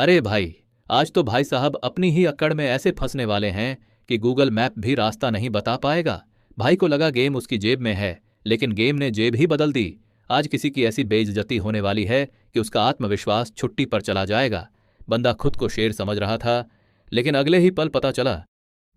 अरे भाई, आज तो भाई साहब अपनी ही अक्कड़ में ऐसे फंसने वाले हैं कि गूगल मैप भी रास्ता नहीं बता पाएगा। भाई को लगा गेम उसकी जेब में है, लेकिन गेम ने जेब ही बदल दी। आज किसी की ऐसी बेइज्जती होने वाली है कि उसका आत्मविश्वास छुट्टी पर चला जाएगा। बंदा खुद को शेर समझ रहा था, लेकिन अगले ही पल पता चला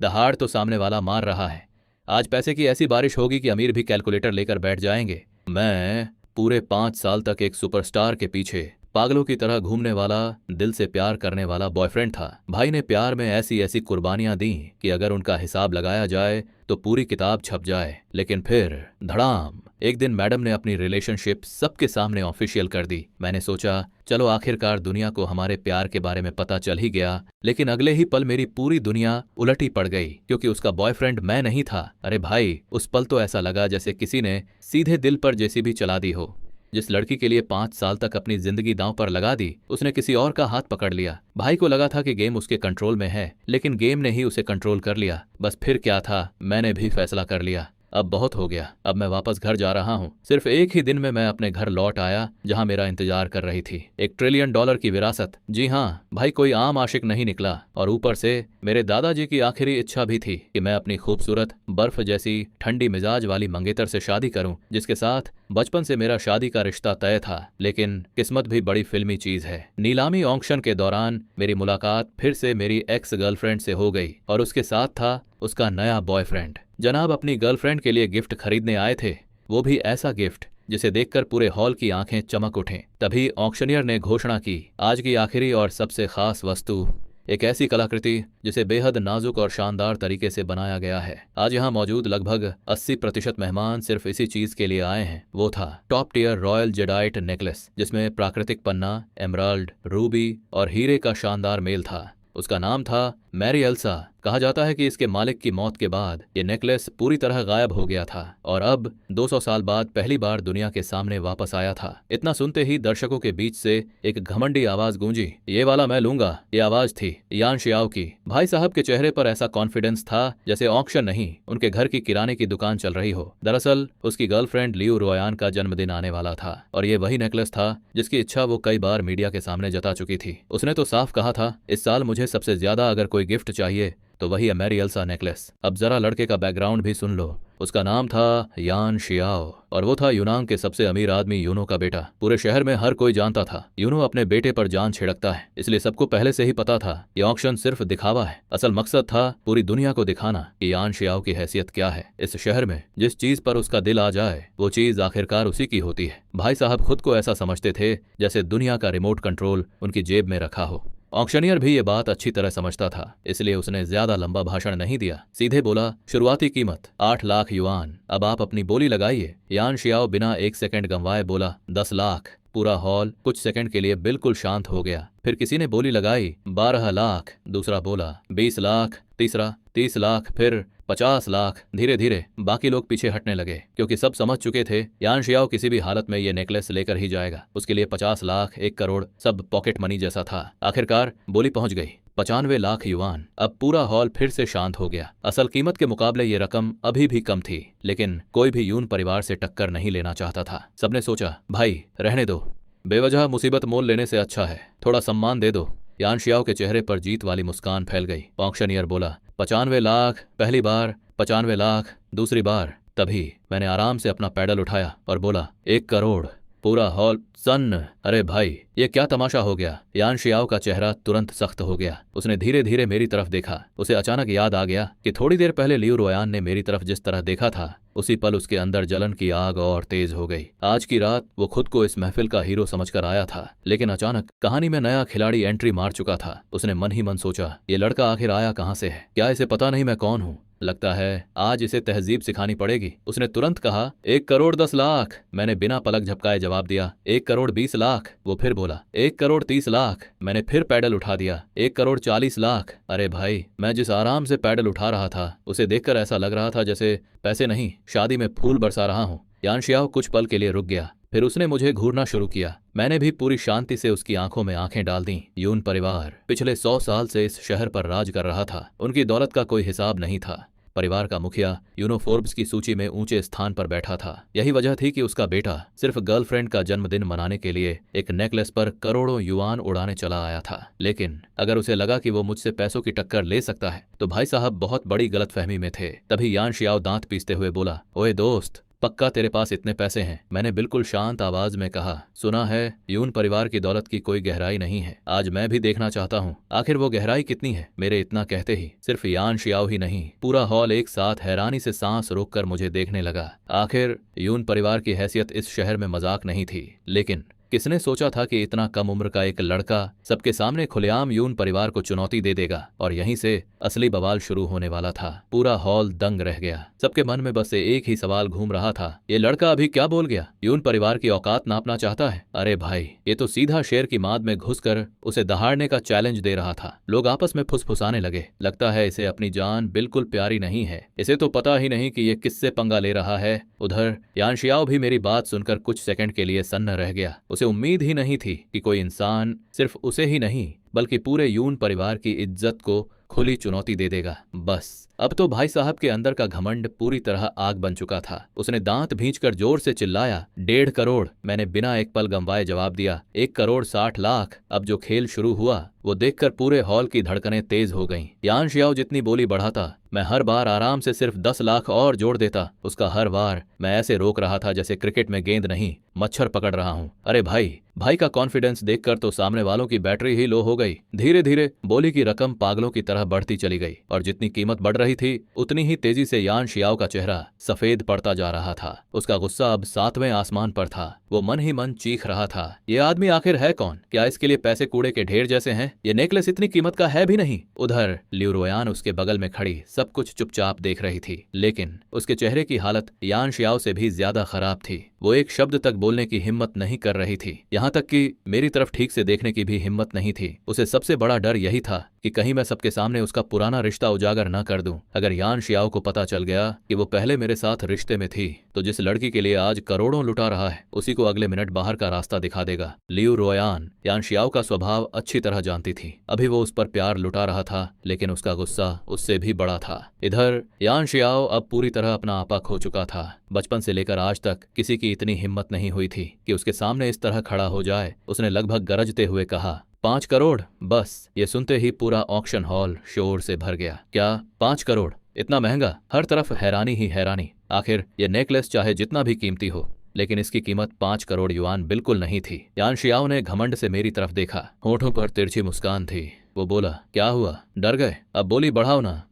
दहाड़ तो सामने वाला मार रहा है। आज पैसे की ऐसी बारिश होगी कि अमीर भी कैलकुलेटर लेकर बैठ जाएंगे। मैं पूरे 5 साल तक एक सुपरस्टार के पीछे पागलों की तरह घूमने वाला, दिल से प्यार करने वाला बॉयफ्रेंड था। भाई ने प्यार में ऐसी ऐसी कुर्बानियां दी कि अगर उनका हिसाब लगाया जाए तो पूरी किताब छप जाए। लेकिन फिर धड़ाम, एक दिन मैडम ने अपनी रिलेशनशिप सबके सामने ऑफिशियल कर दी। मैंने सोचा चलो आखिरकार दुनिया को हमारे प्यार के बारे में पता चल ही गया, लेकिन अगले ही पल मेरी पूरी दुनिया उलटी पड़ गई, क्योंकि उसका बॉयफ्रेंड मैं नहीं था। अरे भाई, उस पल तो ऐसा लगा जैसे किसी ने सीधे दिल पर जेसीबी चला दी हो। जिस लड़की के लिए 5 साल तक अपनी जिंदगी दांव पर लगा दी, उसने किसी और का हाथ पकड़ लिया। भाई को लगा था कि गेम उसके कंट्रोल में है, लेकिन गेम ने ही उसे कंट्रोल कर लिया। बस फिर क्या था, मैंने भी फैसला कर लिया, अब बहुत हो गया, अब मैं वापस घर जा रहा हूँ। सिर्फ एक ही दिन में मैं अपने घर लौट आया, जहाँ मेरा इंतजार कर रही थी $1 ट्रिलियन की विरासत। जी हाँ भाई, कोई आम आशिक नहीं निकला, और ऊपर से मेरे दादाजी की आखिरी इच्छा भी थी कि मैं अपनी खूबसूरत बर्फ जैसी ठंडी मिजाज वाली मंगेतर से शादी करूं, जिसके साथ बचपन से मेरा शादी का रिश्ता तय था। लेकिन किस्मत भी बड़ी फिल्मी चीज है। नीलामी ऑक्शन के दौरान मेरी मुलाकात फिर से मेरी एक्स गर्लफ्रेंड से हो गई, और उसके साथ था उसका नया बॉयफ्रेंड। जनाब अपनी गर्लफ्रेंड के लिए गिफ्ट खरीदने आए थे, वो भी ऐसा गिफ्ट जिसे देखकर पूरे हॉल की आंखें चमक उठें। तभी ऑक्शनियर ने घोषणा की, आज की आखिरी और सबसे खास वस्तु, एक ऐसी कलाकृति जिसे बेहद नाजुक और शानदार तरीके से बनाया गया है। आज यहाँ मौजूद लगभग 80% मेहमान सिर्फ इसी चीज के लिए आए हैं। वो था top tier royal jadeite necklace, जिसमें प्राकृतिक पन्ना, एमराल्ड, रूबी और हीरे का शानदार मेल था। उसका नाम था मैरी एल्सा। कहा जाता है कि इसके मालिक की मौत के बाद ये नेकलेस पूरी तरह गायब हो गया था, और अब 200 साल बाद पहली बार दुनिया के सामने वापस आया था। इतना सुनते ही दर्शकों के बीच से एक घमंडी आवाज गूंजी, ये वाला मैं लूंगा। ये आवाज थी यान शियाओ की। भाई साहब के चेहरे पर ऐसा कॉन्फिडेंस था जैसे ऑक्शन नहीं, उनके घर की किराने की दुकान चल रही हो। दरअसल उसकी गर्लफ्रेंड लियू रोयान का जन्मदिन आने वाला था, और ये वही नेकलेस था जिसकी इच्छा वो कई बार मीडिया के सामने जता चुकी थी। उसने तो साफ कहा था, इस साल मुझे सबसे ज्यादा अगर कोई गिफ्ट चाहिए तो वही है मैरी एल्सा नेकलेस। अब जरा लड़के का बैकग्राउंड भी सुन लो। उसका नाम था यान शियाओ, और वो था यूनान के सबसे अमीर आदमी यूनो का बेटा। पूरे शहर में हर कोई जानता था यूनो अपने बेटे पर जान छिड़कता है, इसलिए सबको पहले से ही पता था ये ऑक्शन सिर्फ दिखावा है। असल मकसद था पूरी दुनिया को दिखाना कि यान शियाओ की हैसियत क्या है। इस शहर में जिस चीज पर उसका दिल आ जाए वो चीज आखिरकार उसी की होती है। भाई साहब खुद को ऐसा समझते थे जैसे दुनिया का रिमोट कंट्रोल उनकी जेब में रखा हो। ऑक्शनियर भी ये बात अच्छी तरह समझता था, इसलिए उसने ज्यादा लंबा भाषण नहीं दिया। सीधे बोला, शुरुआती कीमत 8 लाख युआन। अब आप अपनी बोली लगाइए। यान शियाओ बिना एक सेकंड गंवाए बोला, 10 लाख। पूरा हॉल कुछ सेकंड के लिए बिल्कुल शांत हो गया। फिर किसी ने बोली लगाई, 12 लाख। दूसरा बोला 20 लाख। तीसरा 30 लाख। फिर 50 लाख। धीरे धीरे बाकी लोग पीछे हटने लगे, क्योंकि सब समझ चुके थे यान शियाओ किसी भी हालत में ये नेकलेस लेकर ही जाएगा। उसके लिए 50 लाख, 1 करोड़ सब पॉकेट मनी जैसा था। आखिरकार बोली पहुंच गई, 95 लाख युआन। अब पूरा हॉल फिर से शांत हो गया। असल कीमत के मुकाबले ये रकम अभी भी कम थी, लेकिन कोई भी यून परिवार से टक्कर नहीं लेना चाहता था। सबने सोचा, भाई रहने दो, बेवजह मुसीबत मोल लेने से अच्छा है, थोड़ा सम्मान दे दो। यान शियाओ के चेहरे पर जीत वाली मुस्कान फैल गई। ऑक्शनियर बोला, 95 लाख पहली बार, 95 लाख दूसरी बार। तभी मैंने आराम से अपना पैडल उठाया और बोला, 1 करोड़। पूरा हॉल सन्न। अरे भाई, ये क्या तमाशा हो गया। यान शियाओ का चेहरा तुरंत सख्त हो गया। उसने धीरे धीरे मेरी तरफ देखा। उसे अचानक याद आ गया कि थोड़ी देर पहले लियू रोयान ने मेरी तरफ जिस तरह देखा था, उसी पल उसके अंदर जलन की आग और तेज हो गई। आज की रात वो खुद को इस महफिल का हीरो समझकर आया था, लेकिन अचानक कहानी में नया खिलाड़ी एंट्री मार चुका था। उसने मन ही मन सोचा, ये लड़का आखिर आया कहाँ से है? क्या इसे पता नहीं मैं कौन हूँ? लगता है आज इसे तहजीब सिखानी पड़ेगी। उसने तुरंत कहा, 1 करोड़ 10 लाख। मैंने बिना पलक झपकाए जवाब दिया, 1 करोड़ 20 लाख। वो फिर बोला, 1 करोड़ 30 लाख। मैंने फिर पैडल उठा दिया, 1 करोड़ 40 लाख। अरे भाई, मैं जिस आराम से पैडल उठा रहा था, उसे देखकर ऐसा लग रहा था जैसे पैसे नहीं, शादी में फूल बरसा रहा हूँ। यान शियाओ कुछ पल के लिए रुक गया, फिर उसने मुझे घूरना शुरू किया। मैंने भी पूरी शांति से उसकी आंखों में आंखें डाल दी। यून परिवार पिछले 100 साल से इस शहर पर राज कर रहा था। उनकी दौलत का कोई हिसाब नहीं था। परिवार का मुखिया यूनो फोर्ब्स की सूची में ऊंचे स्थान पर बैठा था। यही वजह थी कि उसका बेटा सिर्फ गर्लफ्रेंड का जन्मदिन मनाने के लिए एक नेकलेस पर करोड़ों युआन उड़ाने चला आया था। लेकिन अगर उसे लगा कि वो मुझसे पैसों की टक्कर ले सकता है तो भाई साहब बहुत बड़ी गलतफहमी में थे। तभी यान शियाओ दांत पीसते हुए बोला, ओए दोस्त, पक्का तेरे पास इतने पैसे हैं? मैंने बिल्कुल शांत आवाज में कहा, सुना है यून परिवार की दौलत की कोई गहराई नहीं है, आज मैं भी देखना चाहता हूँ आखिर वो गहराई कितनी है। मेरे इतना कहते ही सिर्फ यान शियाओ ही नहीं, पूरा हॉल एक साथ हैरानी से सांस रोककर मुझे देखने लगा। आखिर यून परिवार की हैसियत इस शहर में मजाक नहीं थी, लेकिन किसने सोचा था कि इतना कम उम्र का एक लड़का सबके सामने खुलेआम यून परिवार को चुनौती दे देगा। और यहीं से असली बवाल शुरू होने वाला था। पूरा हॉल दंग रह गया। सबके मन में बस एक ही सवाल घूम रहा था, ये लड़का अभी क्या बोल गया? यून परिवार की औकात नापना चाहता है? अरे भाई, ये तो सीधा शेर की माद में घुसकर उसे दहाड़ने का चैलेंज दे रहा था। लोग आपस में फुसफुसाने लगे, लगता है इसे अपनी जान बिल्कुल प्यारी नहीं है, इसे तो पता ही नहीं कि ये किससे पंगा ले रहा है। उधर यान शियाओ भी मेरी बात सुनकर कुछ सेकंड के लिए सन्न रह गया। उसे उम्मीद ही नहीं थी कि कोई इंसान सिर्फ उसे ही नहीं बल्कि पूरे यून परिवार की इज्जत को खुली चुनौती दे देगा। बस अब तो भाई साहब के अंदर का घमंड पूरी तरह आग बन चुका था। उसने दांत भींचकर जोर से चिल्लाया, 1.5 करोड़। मैंने बिना एक पल गंवाए जवाब दिया, 1 करोड़ 60 लाख। अब जो खेल शुरू हुआ वो देखकर पूरे हॉल की धड़कनें तेज हो गईं। यान शियाओ जितनी बोली बढ़ाता, मैं हर बार आराम से सिर्फ 10 लाख और जोड़ देता। उसका हर बार मैं ऐसे रोक रहा था जैसे क्रिकेट में गेंद नहीं, मच्छर पकड़ रहा हूं। अरे भाई का कॉन्फिडेंस देखकर तो सामने वालों की बैटरी ही लो हो गई। धीरे धीरे बोली की रकम पागलों की तरह बढ़ती चली गई और जितनी कीमत बढ़ रही थी उतनी ही तेजी से यान शियाओ का चेहरा सफेद पड़ता जा रहा था। उसका गुस्सा अब 7वें आसमान पर था। वो मन ही मन चीख रहा था, ये आदमी आखिर है कौन? क्या इसके लिए पैसे कूड़े के ढेर जैसे हैं? ये नेकलेस इतनी कीमत का है भी नहीं। उधर लियू रोयान उसके बगल में खड़ी सब कुछ चुपचाप देख रही थी, लेकिन उसके चेहरे की हालत यान शियाओ से भी ज्यादा खराब थी। वो एक शब्द तक बोलने की हिम्मत नहीं कर रही थी, यहाँ तक कि मेरी तरफ ठीक से देखने की भी हिम्मत नहीं थी। उसे सबसे बड़ा डर यही था कि कहीं मैं सबके सामने उसका पुराना रिश्ता उजागर न कर दूं। अगर यान शियाओ को पता चल गया कि वो पहले मेरे साथ रिश्ते में थी तो जिस लड़की के लिए आज करोड़ों लुटा रहा है उसी को अगले मिनट बाहर का रास्ता दिखा देगा। लियू रोयान यान शियाओ का स्वभाव अच्छी तरह जानती थी। अभी वो उस पर प्यार लुटा रहा था, लेकिन उसका गुस्सा उससे भी बड़ा था। इधर यान शियाओ अब पूरी तरह अपना आपा खो चुका था। बचपन से लेकर आज तक किसी की इतनी हिम्मत नहीं हुई थी कि उसके सामने इस तरह खड़ा हो जाए। उसने लगभग गरजते हुए कहा, 5 करोड़। बस ये सुनते ही पूरा ऑक्शन हॉल शोर से भर गया। क्या 5 करोड़? इतना महंगा? हर तरफ हैरानी ही हैरानी। आखिर ये नेकलेस चाहे जितना भी कीमती हो, लेकिन इसकी कीमत 5 करोड़ युआन बिल्कुल नहीं थी। यान शियाओ ने घमंड से मेरी तरफ देखा, होठों पर तिरछी मुस्कान थी। वो बोला, क्या हुआ, डर गए? अब बोली बढ़ाओ ना।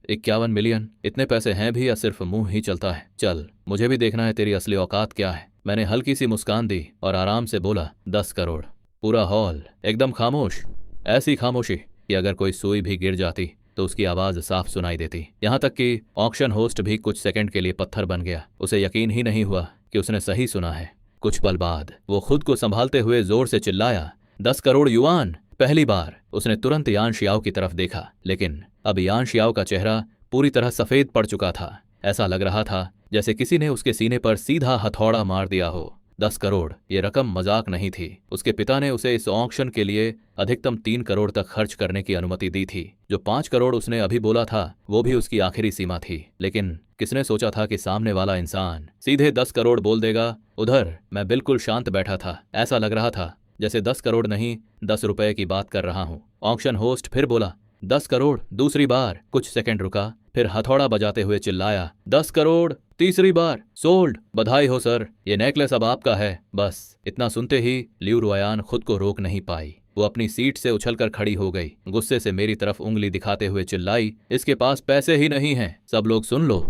51 मिलियन? इतने पैसे हैं भी या सिर्फ मुंह ही चलता है? चल, मुझे भी देखना है तेरी असली औकात क्या है। मैंने हल्की सी मुस्कान दी और आराम से बोला, 10 करोड़। पूरा हॉल एकदम खामोश, ऐसी खामोशी कि अगर कोई सुई भी गिर जाती तो उसकी आवाज साफ सुनाई देती। यहाँ तक कि ऑक्शन होस्ट भी कुछ सेकंड के लिए पत्थर बन गया। उसे यकीन ही नहीं हुआ कि उसने सही सुना है। कुछ पल बाद वो खुद को संभालते हुए जोर से चिल्लाया, 10 करोड़ युआन। पहली बार उसने तुरंत यान शियाओ की तरफ देखा, लेकिन अब यान शियाओ का चेहरा पूरी तरह सफेद पड़ चुका था। ऐसा लग रहा था जैसे किसी ने उसके सीने पर सीधा हथौड़ा मार दिया हो। 10 करोड़ ये रकम मजाक नहीं थी। उसके पिता ने उसे इस ऑक्शन के लिए अधिकतम 3 करोड़ तक खर्च करने की अनुमति दी थी। जो 5 करोड़ उसने अभी बोला था वो भी उसकी आखिरी सीमा थी, लेकिन किसने सोचा था कि सामने वाला इंसान सीधे 10 करोड़ बोल देगा। उधर मैं बिल्कुल शांत बैठा था। ऐसा लग रहा था जैसे 10 करोड़ नहीं 10 रुपए की बात कर रहा हूं। ऑक्शन होस्ट फिर बोला, 10 करोड़। दूसरी बार। कुछ सेकंड रुका, फिर हथौड़ा बजाते हुए चिल्लाया, 10 करोड़। तीसरी बार। सोल्ड। बधाई हो सर, ये नेकलेस अब आपका है। बस इतना सुनते ही लियू रोयान खुद को रोक नहीं पाई। वो अपनी सीट से उछलकर खड़ी हो गई। गुस्से से मेरी तरफ उंगली दिखाते हुए चिल्लाई, इसके पास पैसे ही नहीं हैं। सब लोग सुन लो,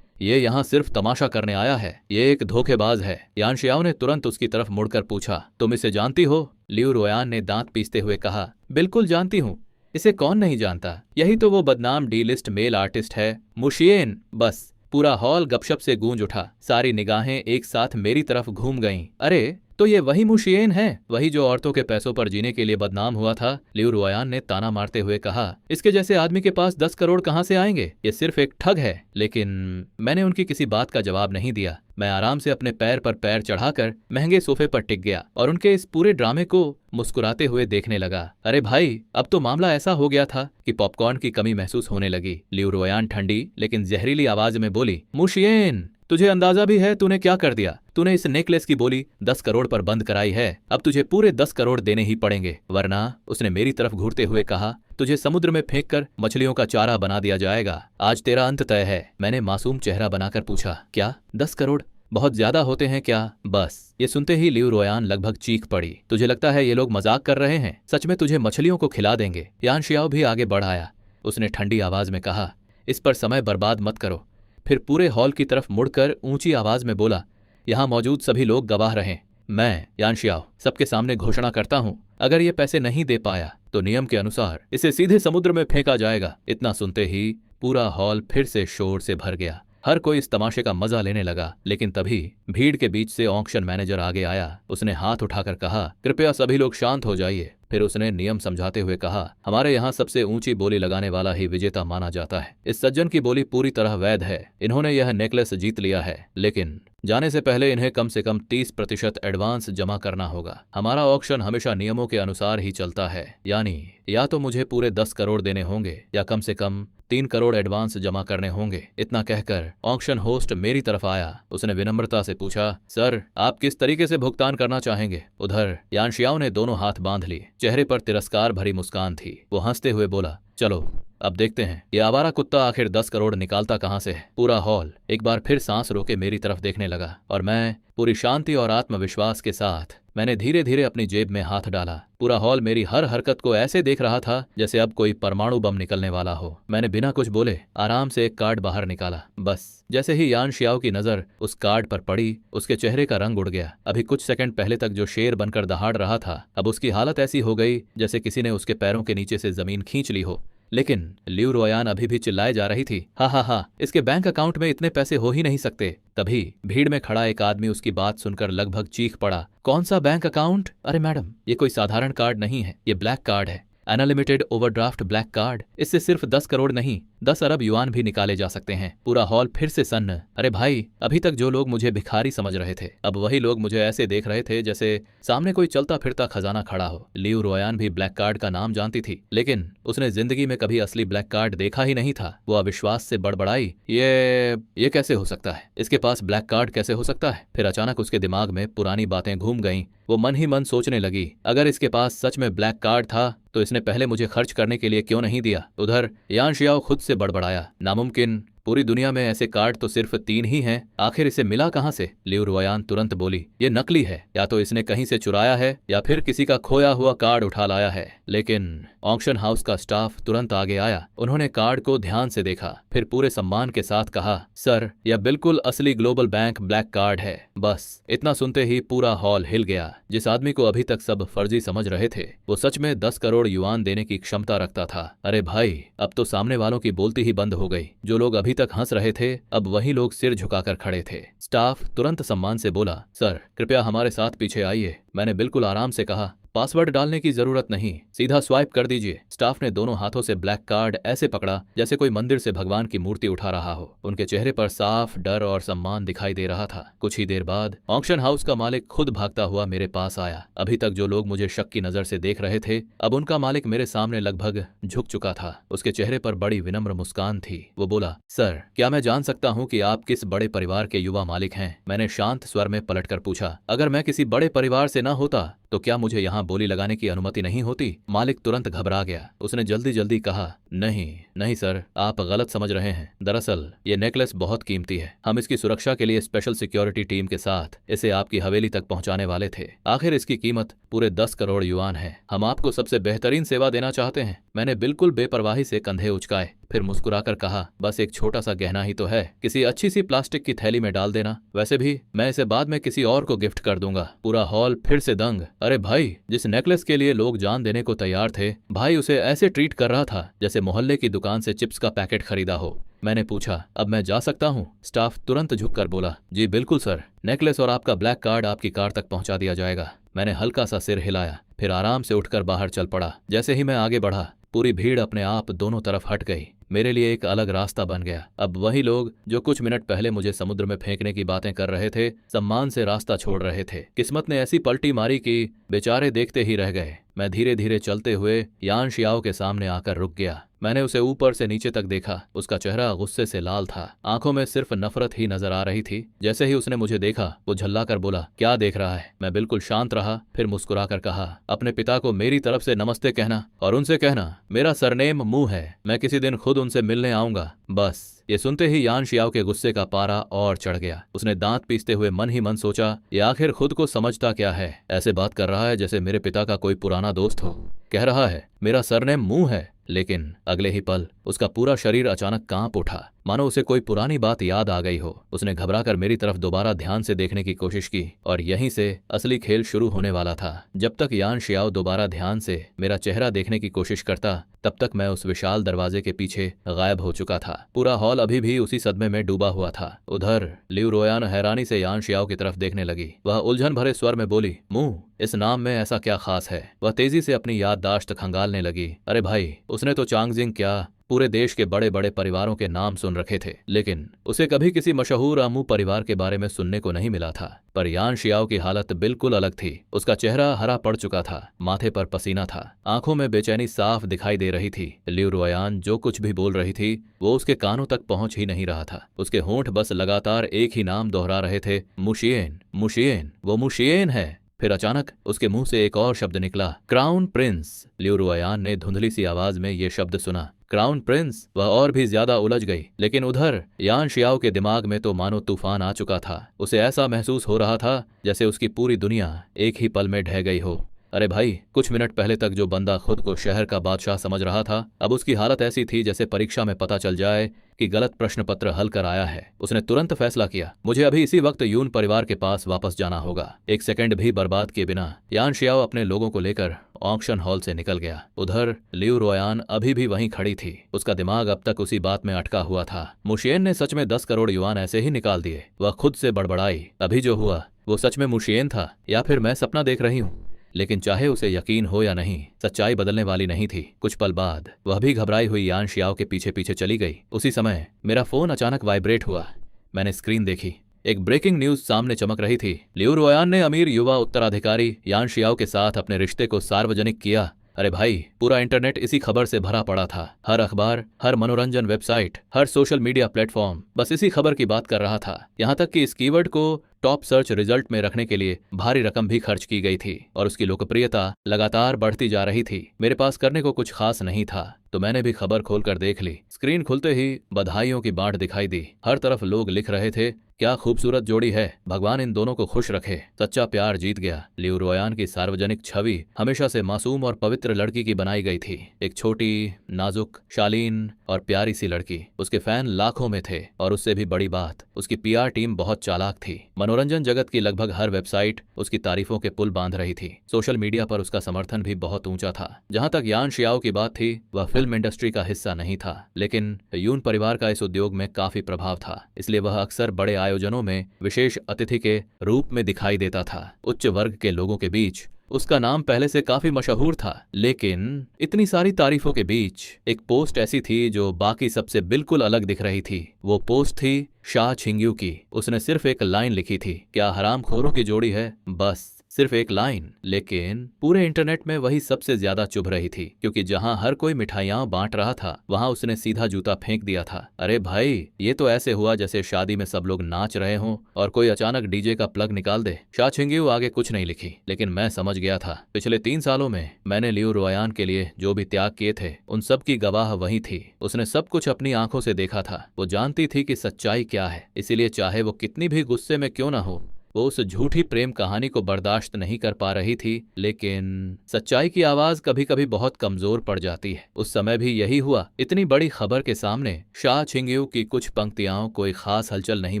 ये यहाँ सिर्फ तमाशा करने आया है। ये एक धोखेबाज है। यान शियाओ ने तुरंत उसकी तरफ मुड़कर पूछा, तुम इसे जानती हो? लियू रोयान ने दांत पीसते हुए कहा, बिल्कुल जानती हूँ। इसे कौन नहीं जानता? यही तो वो बदनाम डी-लिस्ट मेल आर्टिस्ट है, मुशियन। बस पूरा हॉल गपशप से गूंज उठा। सारी निगाहें एक साथ मेरी तरफ घूम गईं। अरे तो ये वही मुशियन है, वही जो औरतों के पैसों पर जीने के लिए बदनाम हुआ था। लियू रुओयान ने ताना मारते हुए कहा, इसके जैसे आदमी के पास 10 करोड़ कहाँ से आएंगे? ये सिर्फ एक ठग है। लेकिन मैंने उनकी किसी बात का जवाब नहीं दिया। मैं आराम से अपने पैर पर पैर चढ़ाकर महंगे सोफे पर टिक गया और उनके इस पूरे ड्रामे को मुस्कुराते हुए देखने लगा। अरे भाई, अब तो मामला ऐसा हो गया था कि पॉपकॉर्न की कमी महसूस होने लगी। लियू रुओयान ठंडी लेकिन जहरीली आवाज में बोली, मुशियन, तुझे अंदाजा भी है तूने क्या कर दिया? तूने इस नेकलेस की बोली 10 करोड़ पर बंद कराई है। अब तुझे पूरे 10 करोड़ देने ही पड़ेंगे, वरना, उसने मेरी तरफ घूरते हुए कहा, तुझे समुद्र में फेंक कर मछलियों का चारा बना दिया जाएगा। आज तेरा अंत तय है। मैंने मासूम चेहरा बनाकर पूछा, क्या 10 करोड़ बहुत ज्यादा होते हैं क्या? बस। ये सुनते ही लियू रुओयान लगभग चीख पड़ी। तुझे लगता है ये लोग मजाक कर रहे हैं? सच में तुझे मछलियों को खिला देंगे। यान शियाओ भी आगे बढ़ आया। उसने ठंडी आवाज में कहा, इस पर समय बर्बाद मत करो। फिर पूरे हॉल की तरफ मुड़कर ऊंची आवाज में बोला, यहां मौजूद सभी लोग गवाह रहें। मैं, यान शियाओ, सबके सामने घोषणा करता हूं, अगर ये पैसे नहीं दे पाया तो नियम के अनुसार इसे सीधे समुद्र में फेंका जाएगा। इतना सुनते ही पूरा हॉल फिर से शोर से भर गया। हर कोई इस तमाशे का मजा लेने लगा। लेकिन तभी भीड़ के बीच से ऑक्शन मैनेजर आगे आया। उसने हाथ उठाकर कहा, कृपया सभी लोग शांत हो जाइए। फिर उसने नियम समझाते हुए कहा, हमारे यहाँ सबसे ऊंची बोली लगाने वाला ही विजेता माना जाता है। इस सज्जन की बोली पूरी तरह वैध है। इन्होंने यह नेकलेस जीत लिया है, लेकिन जाने से पहले इन्हें कम से कम 30% एडवांस जमा करना होगा। हमारा ऑक्शन हमेशा नियमों के अनुसार ही चलता है, यानी या तो मुझे पूरे 10 करोड़ देने होंगे या कम से कम 3 करोड़ एडवांस जमा करने होंगे। इतना कहकर ऑक्शन होस्ट मेरी तरफ आया। उसने विनम्रता से पूछा, सर, आप किस तरीके से भुगतान करना चाहेंगे? उधर यान शियाओ ने दोनों हाथ बांध लिए। चेहरे पर तिरस्कार भरी मुस्कान थी। वो हंसते हुए बोला, चलो अब देखते हैं ये आवारा कुत्ता आखिर 10 करोड़ निकालता कहां से है। पूरा हॉल एक बार फिर सांस रोके मेरी तरफ देखने लगा और मैं पूरी शांति और आत्मविश्वास के साथ मैंने धीरे धीरे अपनी जेब में हाथ डाला। पूरा हॉल मेरी हर हरकत को ऐसे देख रहा था जैसे अब कोई परमाणु बम निकलने वाला हो। मैंने बिना कुछ बोले आराम से एक कार्ड बाहर निकाला। बस जैसे ही यान शियाओ की नजर उस कार्ड पर पड़ी, उसके चेहरे का रंग उड़ गया। अभी कुछ सेकंड पहले तक जो शेर बनकर दहाड़ रहा था, अब उसकी हालत ऐसी हो गई जैसे किसी ने उसके पैरों के नीचे से जमीन खींच ली हो। लेकिन लियू रुओयान अभी भी चिल्लाए जा रही थी, हा हा हा, इसके बैंक अकाउंट में इतने पैसे हो ही नहीं सकते। तभी भीड़ में खड़ा एक आदमी उसकी बात सुनकर लगभग चीख पड़ा, कौन सा बैंक अकाउंट? अरे मैडम, ये कोई साधारण कार्ड नहीं है, ये ब्लैक कार्ड है, अनलिमिटेड ओवरड्राफ्ट ब्लैक कार्ड। इससे सिर्फ 10 करोड़ नहीं, 10 अरब युआन भी निकाले जा सकते हैं। पूरा हॉल फिर से सन्न। अरे भाई, अभी तक जो लोग मुझे भिखारी समझ रहे थे, अब वही लोग मुझे ऐसे देख रहे थे जैसे सामने कोई चलता फिरता खजाना खड़ा हो। लियू रुओयान भी ब्लैक कार्ड का नाम जानती थी, लेकिन उसने जिंदगी में कभी असली ब्लैक कार्ड देखा ही नहीं था। वो अविश्वास से बड़बड़ाई, ये कैसे हो सकता है? इसके पास ब्लैक कार्ड कैसे हो सकता है? फिर अचानक उसके दिमाग में पुरानी बातें घूम गईं। वो मन ही मन सोचने लगी, अगर इसके पास सच में ब्लैक कार्ड था तो इसने पहले मुझे खर्च करने के लिए क्यों नहीं दिया? उधर यान शियाओ खुद से बड़बड़ाया, नामुमकिन, पूरी दुनिया में ऐसे कार्ड तो सिर्फ 3 ही हैं, आखिर इसे मिला कहां से? लियू रुओयान तुरंत बोली, ये नकली है, या तो इसने कहीं से चुराया है या फिर किसी का खोया हुआ कार्ड उठा लाया है। लेकिन ऑक्शन हाउस का स्टाफ तुरंत आगे आया। उन्होंने कार्ड को ध्यान से देखा, फिर पूरे सम्मान के साथ कहा, सर, यह बिल्कुल असली ग्लोबल बैंक ब्लैक कार्ड है। बस इतना सुनते ही पूरा हॉल हिल गया। जिस आदमी को अभी तक सब फर्जी समझ रहे थे, वो सच में 10 करोड़ युआन देने की क्षमता रखता था। अरे भाई, अब तो सामने वालों की बोलती ही बंद हो गई। जो लोग अभी तक हंस रहे थे, अब वही लोग सिर झुकाकर खड़े थे। स्टाफ तुरंत सम्मान से बोला, सर, कृपया हमारे साथ पीछे आइए। मैंने बिल्कुल आराम से कहा, पासवर्ड डालने की जरूरत नहीं, सीधा स्वाइप कर दीजिए। स्टाफ ने दोनों हाथों से ब्लैक कार्ड ऐसे पकड़ा जैसे कोई मंदिर से भगवान की मूर्ति उठा रहा हो। उनके चेहरे पर साफ डर और सम्मान दिखाई दे रहा था। कुछ ही देर बाद ऑक्शन हाउस का मालिक खुद भागता हुआ मेरे पास आया। अभी तक जो लोग मुझे शक की नजर से देख रहे थे, अब उनका मालिक मेरे सामने लगभग झुक चुका था। उसके चेहरे पर बड़ी विनम्र मुस्कान थी। वो बोला, सर, क्या मैं जान सकता हूँ कि आप किस बड़े परिवार के युवा मालिक हैं? मैंने शांत स्वर में पलटकर पूछा, अगर मैं किसी बड़े परिवार से न होता तो क्या मुझे यहाँ बोली लगाने की अनुमति नहीं होती? मालिक तुरंत घबरा गया। उसने जल्दी जल्दी कहा, नहीं सर, आप गलत समझ रहे हैं। दरअसल ये नेकलेस बहुत कीमती है। हम इसकी सुरक्षा के लिए स्पेशल सिक्योरिटी टीम के साथ इसे आपकी हवेली तक पहुंचाने वाले थे। आखिर इसकी कीमत पूरे 10 करोड़ युआन है। हम आपको सबसे बेहतरीन सेवा देना चाहते हैं। मैंने बिल्कुल बेपरवाही से कंधे उचकाए, फिर मुस्कुराकर कहा, बस एक छोटा सा गहना ही तो है, किसी अच्छी सी प्लास्टिक की थैली में डाल देना। वैसे भी मैं इसे बाद में किसी और को गिफ्ट कर दूंगा। पूरा हॉल फिर से दंग। अरे भाई, जिस नेकलेस के लिए लोग जान देने को तैयार थे, भाई उसे ऐसे ट्रीट कर रहा था जैसे मोहल्ले की दुकान से चिप्स का पैकेट खरीदा हो। मैंने पूछा, अब मैं जा सकता हूँ? स्टाफ तुरंत झुककर बोला, जी बिल्कुल सर, नेकलेस और आपका ब्लैक कार्ड आपकी कार तक पहुंचा दिया जाएगा। मैंने हल्का सा सिर हिलाया, फिर आराम से उठकर बाहर चल पड़ा। जैसे ही मैं आगे बढ़ा, पूरी भीड़ अपने आप दोनों तरफ हट गई। मेरे लिए एक अलग रास्ता बन गया। अब वही लोग जो कुछ मिनट पहले मुझे समुद्र में फेंकने की बातें कर रहे थे, सम्मान से रास्ता छोड़ रहे थे। किस्मत ने ऐसी पलटी मारी कि बेचारे देखते ही रह गए। मैं धीरे धीरे चलते हुए यान शियाओ के सामने आकर रुक गया। मैंने उसे ऊपर से नीचे तक देखा। उसका चेहरा गुस्से से लाल था, आंखों में सिर्फ नफरत ही नजर आ रही थी। जैसे ही उसने मुझे देखा, वो झल्लाकर बोला, क्या देख रहा है? मैं बिल्कुल शांत रहा, फिर मुस्कुराकर कहा, अपने पिता को मेरी तरफ से नमस्ते कहना और उनसे कहना मेरा सरनेम मू है। मैं किसी दिन खुद उनसे मिलने आऊंगा। बस। ये सुनते ही यान शियाओ के गुस्से का पारा और चढ़ गया। उसने दांत पीसते हुए मन ही मन सोचा, ये आखिर खुद को समझता क्या है? ऐसे बात कर रहा है जैसे मेरे पिता का कोई पुराना दोस्त हो। कह रहा है मेरा सरनेम मू है, लेकिन अगले ही पल उसका पूरा शरीर अचानक कांप उठा, मानो उसे कोई पुरानी बात याद आ गई हो। उसने घबराकर मेरी तरफ दोबारा ध्यान से देखने की कोशिश की और यहीं से असली खेल शुरू होने वाला था। जब तक यान शियाओ दोबारा ध्यान से मेरा चेहरा देखने की कोशिश करता, तब तक मैं उस विशाल दरवाजे के पीछे गायब हो चुका था। पूरा हॉल अभी भी उसी सदमे में डूबा हुआ था। उधर लियू रोयान हैरानी से यान शियाओ की तरफ देखने लगी। वह उलझन भरे स्वर में बोली, मुंह, इस नाम में ऐसा क्या खास है? वह तेजी से अपनी याददाश्त खंगालने लगी। अरे भाई, उसने तो चांगजिंग क्या पूरे देश के बड़े बड़े परिवारों के नाम सुन रखे थे, लेकिन उसे कभी किसी मशहूर आमू परिवार के बारे में सुनने को नहीं मिला था। पर यान शियाओ की हालत बिल्कुल अलग थी। उसका चेहरा हरा पड़ चुका था, माथे पर पसीना था, आंखों में बेचैनी साफ दिखाई दे रही थी। लियू रोयान जो कुछ भी बोल रही थी वो उसके कानों तक पहुंच ही नहीं रहा था। उसके होंठ बस लगातार एक ही नाम दोहरा रहे थे, मुशियेन, मुशियेन, वो मुशियेन है। फिर अचानक उसके मुंह से एक और शब्द निकला, क्राउन प्रिंस। लियू रोयान ने धुंधली सी आवाज में ये शब्द सुना, क्राउन प्रिंस। वह और भी ज्यादा उलझ गई, लेकिन उधर यान शियाओ के दिमाग में तो मानो तूफान आ चुका था। उसे ऐसा महसूस हो रहा था जैसे उसकी पूरी दुनिया एक ही पल में ढह गई हो। अरे भाई, कुछ मिनट पहले तक जो बंदा खुद को शहर का बादशाह समझ रहा था, अब उसकी हालत ऐसी थी जैसे परीक्षा में पता चल जाए कि गलत प्रश्न पत्र हल कर आया है। उसने तुरंत फैसला किया, मुझे अभी इसी वक्त यून परिवार के पास वापस जाना होगा। एक सेकंड भी बर्बाद किए बिना यान शियाओ अपने लोगों को लेकर ऑक्शन हॉल से निकल गया। उधर लियू रोयान अभी भी वहीं खड़ी थी। उसका दिमाग अब तक उसी बात में अटका हुआ था। मुशियेन ने सच में 10 करोड़ युआन ऐसे ही निकाल दिए। वह खुद से बड़बड़ाई, अभी जो हुआ वो सच में मुशियेन था या फिर मैं सपना देख रही हूँ? लेकिन चाहे उसे यकीन हो या नहीं, सच्चाई बदलने वाली नहीं थी। कुछ पल बाद वह भी घबराई हुई यान शियाओ के पीछे पीछे चली गई। उसी समय मेरा फोन अचानक वाइब्रेट हुआ। मैंने स्क्रीन देखी। एक ब्रेकिंग न्यूज सामने चमक रही थी। लियू रोयान ने अमीर युवा उत्तराधिकारी यान शियाओ के साथ अपने रिश्ते को सार्वजनिक किया। अरे भाई, पूरा इंटरनेट इसी खबर से भरा पड़ा था। हर अखबार, हर मनोरंजन वेबसाइट, हर सोशल मीडिया प्लेटफॉर्म बस इसी खबर की बात कर रहा था। यहाँ तक कि इस कीवर्ड को टॉप सर्च रिजल्ट में रखने के लिए भारी रकम भी खर्च की गई थी और उसकी लोकप्रियता लगातार बढ़ती जा रही थी। मेरे पास करने को कुछ खास नहीं था, तो मैंने भी खबर खोलकर देख ली। स्क्रीन खुलते ही बधाइयों की बाढ़ दिखाई दी। हर तरफ लोग लिख रहे थे, क्या खूबसूरत जोड़ी है, भगवान इन दोनों को खुश रखे, सच्चा प्यार जीत गया। लियू रोयान की सार्वजनिक छवि हमेशा से मासूम और पवित्र लड़की की बनाई गई थी। एक छोटी, नाजुक, शालीन और प्यारी सी लड़की। उसके फैन लाखों में थे और उससे भी बड़ी बात, उसकी पीआर टीम बहुत चालाक थी। मनोरंजन जगत की लगभग हर वेबसाइट उसकी तारीफों के पुल बांध रही थी। सोशल मीडिया पर उसका समर्थन भी बहुत ऊंचा था। जहां तक यान शियाओ की बात थी, वह फिल्म इंडस्ट्री का हिस्सा नहीं था, लेकिन यून परिवार का इस उद्योग में काफी प्रभाव था। इसलिए वह अक्सर बड़े आयोजनों में विशेष अतिथि के रूप में दिखाई देता था। उच्च वर्ग के लोगों के बीच उसका नाम पहले से काफी मशहूर था। लेकिन इतनी सारी तारीफों के बीच एक पोस्ट ऐसी थी जो बाकी सबसे बिल्कुल अलग दिख रही थी। वो पोस्ट थी शाह छिंग्यू की। उसने सिर्फ एक लाइन लिखी थी, क्या हरामखोरों की जोड़ी है, बस सिर्फ एक लाइन। लेकिन पूरे इंटरनेट में वही सबसे ज्यादा चुभ रही थी, क्योंकि जहां हर कोई मिठाइयां बांट रहा था, वहां उसने सीधा जूता फेंक दिया था। अरे भाई, ये तो ऐसे हुआ जैसे शादी में सब लोग नाच रहे हों और कोई अचानक डीजे का प्लग निकाल दे। शाह छिंग्यू आगे कुछ नहीं लिखी, लेकिन मैं समझ गया था। पिछले 3 सालों में मैंने लियू रोयान के लिए जो भी त्याग किए थे, उन सब की गवाह वही थी। उसने सब कुछ अपनी आंखों से देखा था। वो जानती थी कि सच्चाई क्या है, इसीलिए चाहे वो कितनी भी गुस्से में क्यों ना हो, वो उस झूठी प्रेम कहानी को बर्दाश्त नहीं कर पा रही थी। लेकिन सच्चाई की आवाज कभी कभी बहुत कमजोर पड़ जाती है। उस समय भी यही हुआ। इतनी बड़ी खबर के सामने शाह छिंग्यू की कुछ पंक्तियां कोई खास हलचल नहीं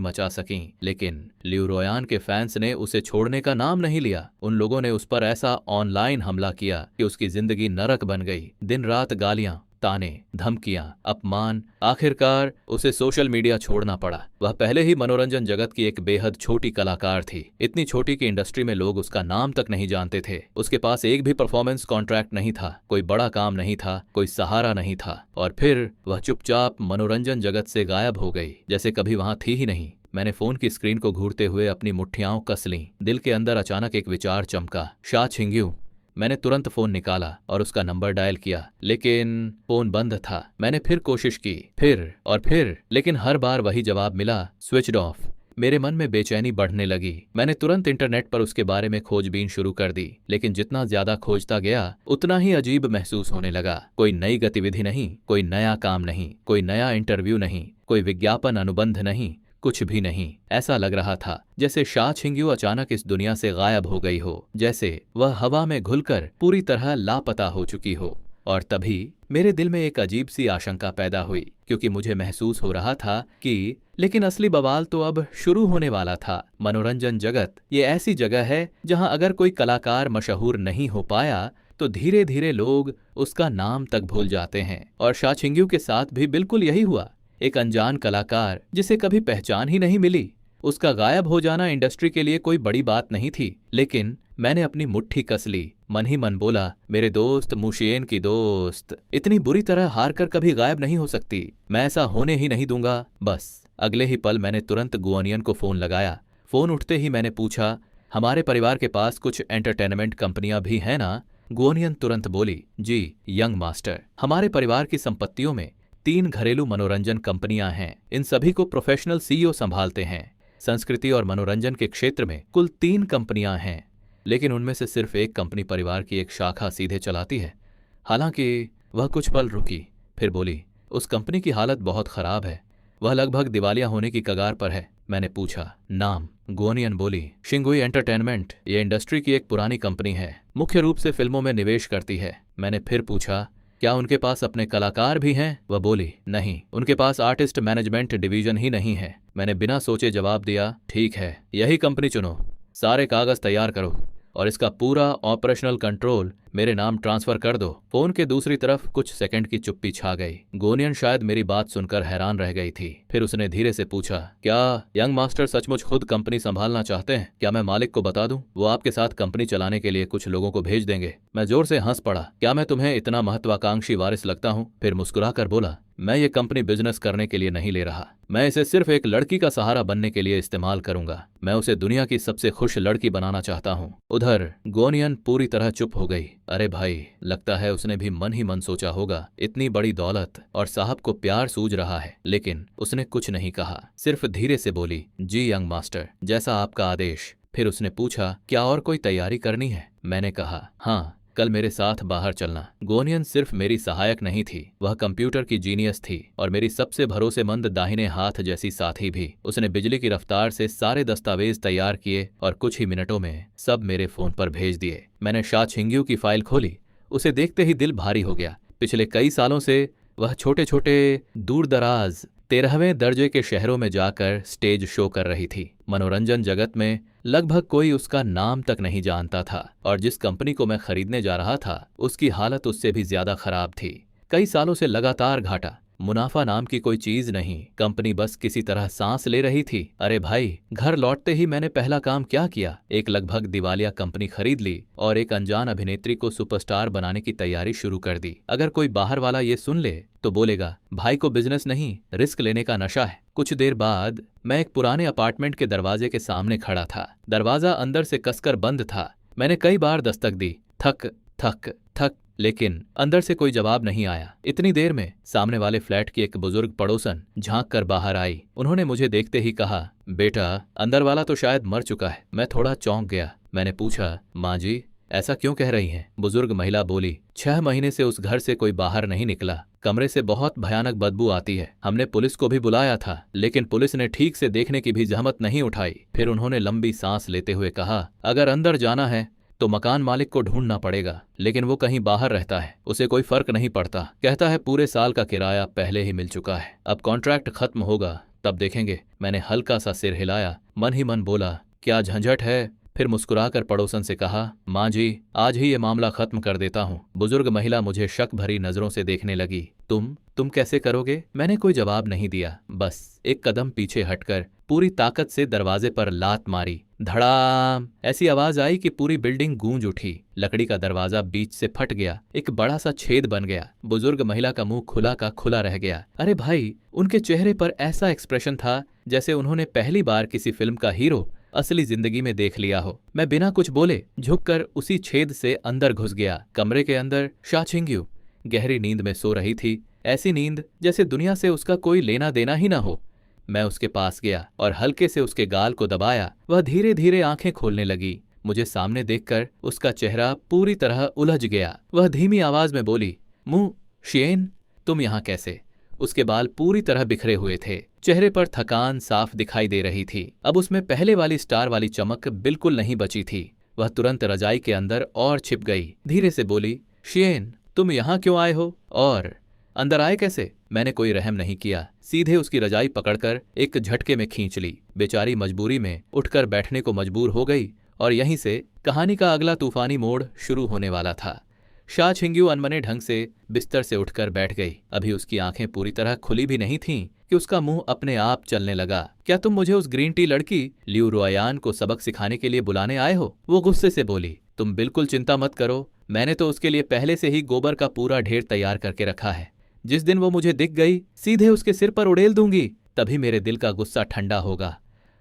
मचा सकीं, लेकिन लियू रोयान के फैंस ने उसे छोड़ने का नाम नहीं लिया। उन लोगों ने उस पर ऐसा ऑनलाइन हमला किया कि उसकी जिंदगी नरक बन गई। दिन रात गालियां, ताने, धमकियां, अपमान, आखिरकार उसे सोशल मीडिया छोड़ना पड़ा। वह पहले ही मनोरंजन जगत की एक बेहद छोटी कलाकार थी, इतनी छोटी कि इंडस्ट्री में लोग उसका नाम तक नहीं जानते थे। उसके पास एक भी परफॉर्मेंस कॉन्ट्रैक्ट नहीं था, कोई बड़ा काम नहीं था, कोई सहारा नहीं था, और फिर वह चुपचाप मनोरंजन जगत से गायब हो गई, जैसे कभी वहां थी ही नहीं। मैंने फोन की स्क्रीन को घूरते हुए अपनी मुट्ठियां कस लीं। दिल के अंदर अचानक एक विचार चमका, शा छिंग्यू। मैंने तुरंत फोन निकाला और उसका नंबर डायल किया, लेकिन फोन बंद था। मैंने फिर कोशिश की, फिर और फिर, लेकिन हर बार वही जवाब मिला, स्विच्ड ऑफ। मेरे मन में बेचैनी बढ़ने लगी। मैंने तुरंत इंटरनेट पर उसके बारे में खोजबीन शुरू कर दी, लेकिन जितना ज्यादा खोजता गया उतना ही अजीब महसूस होने लगा। कोई नई गतिविधि नहीं, कोई नया काम नहीं, कोई नया इंटरव्यू नहीं, कोई विज्ञापन अनुबंध नहीं, कुछ भी नहीं। ऐसा लग रहा था जैसे शा छिंग्यू अचानक इस दुनिया से गायब हो गई हो, जैसे वह हवा में घुलकर पूरी तरह लापता हो चुकी हो। और तभी मेरे दिल में एक अजीब सी आशंका पैदा हुई, क्योंकि मुझे महसूस हो रहा था कि लेकिन असली बवाल तो अब शुरू होने वाला था। मनोरंजन जगत ये ऐसी जगह है जहां अगर कोई कलाकार मशहूर नहीं हो पाया तो धीरे धीरे लोग उसका नाम तक भूल जाते हैं। और शा छिंग्यू के साथ भी बिल्कुल यही हुआ। एक अनजान कलाकार जिसे कभी पहचान ही नहीं मिली, उसका गायब हो जाना इंडस्ट्री के लिए कोई बड़ी बात नहीं थी। लेकिन मैंने अपनी मुट्ठी कस ली, मन ही मन बोला, मेरे दोस्त मुशियन की दोस्त इतनी बुरी तरह हार कर कभी गायब नहीं हो सकती, मैं ऐसा होने ही नहीं दूंगा। बस अगले ही पल मैंने तुरंत गुओनियन को फोन लगाया। फोन उठते ही मैंने पूछा, हमारे परिवार के पास कुछ एंटरटेनमेंट कंपनियां भी हैं ना? गुओनियन तुरंत बोली, जी यंग मास्टर, हमारे परिवार की संपत्तियों में 3 घरेलू मनोरंजन कंपनियां हैं। इन सभी को प्रोफेशनल सीईओ संभालते हैं। संस्कृति और मनोरंजन के क्षेत्र में कुल 3 कंपनियां हैं, लेकिन उनमें से सिर्फ एक कंपनी परिवार की एक शाखा सीधे चलाती है। हालांकि वह कुछ पल रुकी, फिर बोली, उस कंपनी की हालत बहुत खराब है, वह लगभग दिवालिया होने की कगार पर है। मैंने पूछा, नाम? गुओनियन बोली, शिंगुई एंटरटेनमेंट। ये इंडस्ट्री की एक पुरानी कंपनी है, मुख्य रूप से फिल्मों में निवेश करती है। मैंने फिर पूछा, क्या उनके पास अपने कलाकार भी हैं? वह बोली, नहीं, उनके पास आर्टिस्ट मैनेजमेंट डिवीजन ही नहीं है। मैंने बिना सोचे जवाब दिया, ठीक है, यही कंपनी चुनो, सारे कागज तैयार करो और इसका पूरा ऑपरेशनल कंट्रोल मेरे नाम ट्रांसफर कर दो। फोन के दूसरी तरफ कुछ सेकंड की चुप्पी छा गई। गुओनियन शायद मेरी बात सुनकर हैरान रह गई थी। फिर उसने धीरे से पूछा, क्या यंग मास्टर सचमुच खुद कंपनी संभालना चाहते हैं? क्या मैं मालिक को बता दूं? वो आपके साथ कंपनी चलाने के लिए कुछ लोगों को भेज देंगे। मैं जोर से हंस पड़ा, क्या मैं तुम्हें इतना महत्वाकांक्षी वारिस लगता हूं? फिर मुस्कुराकर बोला, मैं ये कंपनी बिजनेस करने के लिए नहीं ले रहा, मैं इसे सिर्फ एक लड़की का सहारा बनने के लिए इस्तेमाल करूंगा। मैं उसे दुनिया की सबसे खुश लड़की बनाना चाहता हूं। उधर गुओनियन पूरी तरह चुप हो गई। अरे भाई, लगता है उसने भी मन ही मन सोचा होगा, इतनी बड़ी दौलत और साहब को प्यार सूझ रहा है। लेकिन उसने कुछ नहीं कहा, सिर्फ धीरे से बोली, जी यंग मास्टर, जैसा आपका आदेश। फिर उसने पूछा, क्या और कोई तैयारी करनी है? मैंने कहा, हाँ, कल मेरे साथ बाहर चलना। गुओनियन सिर्फ मेरी सहायक नहीं थी, वह कंप्यूटर की जीनियस थी और मेरी सबसे भरोसेमंद दाहिने हाथ जैसी साथी भी। उसने बिजली की रफ्तार से सारे दस्तावेज तैयार किए और कुछ ही मिनटों में सब मेरे फोन पर भेज दिए। मैंने शा छिंग्यू की फाइल खोली, उसे देखते ही दिल भारी हो गया। पिछले कई सालों से वह छोटे छोटे दूर दराज 13वें दर्जे के शहरों में जाकर स्टेज शो कर रही थी। मनोरंजन जगत में लगभग कोई उसका नाम तक नहीं जानता था और जिस कंपनी को मैं खरीदने जा रहा था उसकी हालत उससे भी ज्यादा खराब थी। कई सालों से लगातार घाटा, मुनाफा नाम की कोई चीज नहीं, कंपनी बस किसी तरह सांस ले रही थी। अरे भाई, घर लौटते ही मैंने पहला काम क्या किया, एक लगभग दिवालिया कंपनी खरीद ली और एक अनजान अभिनेत्री को सुपरस्टार बनाने की तैयारी शुरू कर दी। अगर कोई बाहर वाला ये सुन ले तो बोलेगा, भाई को बिजनेस नहीं, रिस्क लेने का नशा है। कुछ देर बाद मैं एक पुराने अपार्टमेंट के दरवाजे के सामने खड़ा था। दरवाजा अंदर से कसकर बंद था। मैंने कई बार दस्तक दी, थक थक थक, लेकिन अंदर से कोई जवाब नहीं आया। इतनी देर में सामने वाले फ्लैट की एक बुजुर्ग पड़ोसन झांक कर बाहर आई। उन्होंने मुझे देखते ही कहा, बेटा, अंदर वाला तो शायद मर चुका है। मैं थोड़ा चौंक गया। मैंने पूछा, माँ जी, ऐसा क्यों कह रही हैं? बुजुर्ग महिला बोली, 6 महीने से उस घर से कोई बाहर नहीं निकला, कमरे से बहुत भयानक बदबू आती है। हमने पुलिस को भी बुलाया था, लेकिन पुलिस ने ठीक से देखने की भी जहमत नहीं उठाई। फिर उन्होंने लंबी सांस लेते हुए कहा, अगर अंदर जाना है तो मकान मालिक को ढूंढना पड़ेगा, लेकिन वो कहीं बाहर रहता है, उसे कोई फर्क नहीं पड़ता। कहता है पूरे साल का किराया पहले ही मिल चुका है, अब कॉन्ट्रैक्ट खत्म होगा तब देखेंगे। मैंने हल्का सा सिर हिलाया, मन ही मन बोला, क्या झंझट है, फिर मुस्कुराकर पड़ोसन से कहा, माँ जी, आज ही ये मामला खत्म कर देता हूँ। बुजुर्ग महिला मुझे शक भरी नजरों से देखने लगी। तुम कैसे करोगे? मैंने कोई जवाब नहीं दिया, बस एक कदम पीछे हटकर पूरी ताकत से दरवाजे पर लात मारी। धड़ाम ऐसी आवाज आई कि पूरी बिल्डिंग गूंज उठी। लकड़ी का दरवाजा बीच से फट गया, एक बड़ा सा छेद बन गया। बुजुर्ग महिला का मुंह खुला का खुला रह गया। अरे भाई, उनके चेहरे पर ऐसा एक्सप्रेशन था जैसे उन्होंने पहली बार किसी फिल्म का हीरो असली जिंदगी में देख लिया हो। मैं बिना कुछ बोले झुककर उसी छेद से अंदर घुस गया। कमरे के अंदर शा छिंग्यू गहरी नींद में सो रही थी, ऐसी नींद जैसे दुनिया से उसका कोई लेना देना ही ना हो। मैं उसके पास गया और हल्के से उसके गाल को दबाया। वह धीरे धीरे आंखें खोलने लगी। मुझे सामने देखकर उसका चेहरा पूरी तरह उलझ गया। वह धीमी आवाज में बोली, शिएन, तुम यहाँ कैसे? उसके बाल पूरी तरह बिखरे हुए थे, चेहरे पर थकान साफ दिखाई दे रही थी। अब उसमें पहले वाली स्टार वाली चमक बिल्कुल नहीं बची थी। वह तुरंत रजाई के अंदर और छिप गई। धीरे से बोली, शिएन, तुम यहाँ क्यों आए हो और अंदर आए कैसे? मैंने कोई रहम नहीं किया, सीधे उसकी रजाई पकड़कर एक झटके में खींच ली। बेचारी मजबूरी में उठकर बैठने को मजबूर हो गई और यहीं से कहानी का अगला तूफानी मोड़ शुरू होने वाला था। शा छिंग्यू अनमने ढंग से बिस्तर से उठकर बैठ गई। अभी उसकी आंखें पूरी तरह खुली भी नहीं थीं कि उसका मुंह अपने आप चलने लगा। क्या तुम मुझे उस ग्रीन टी लड़की लियू रुआयान को सबक सिखाने के लिए बुलाने आए हो? वो गुस्से से बोली। तुम बिल्कुल चिंता मत करो, मैंने तो उसके लिए पहले से ही गोबर का पूरा ढेर तैयार करके रखा है। जिस दिन वो मुझे दिख गई, सीधे उसके सिर पर उड़ेल दूंगी, तभी मेरे दिल का गुस्सा ठंडा होगा।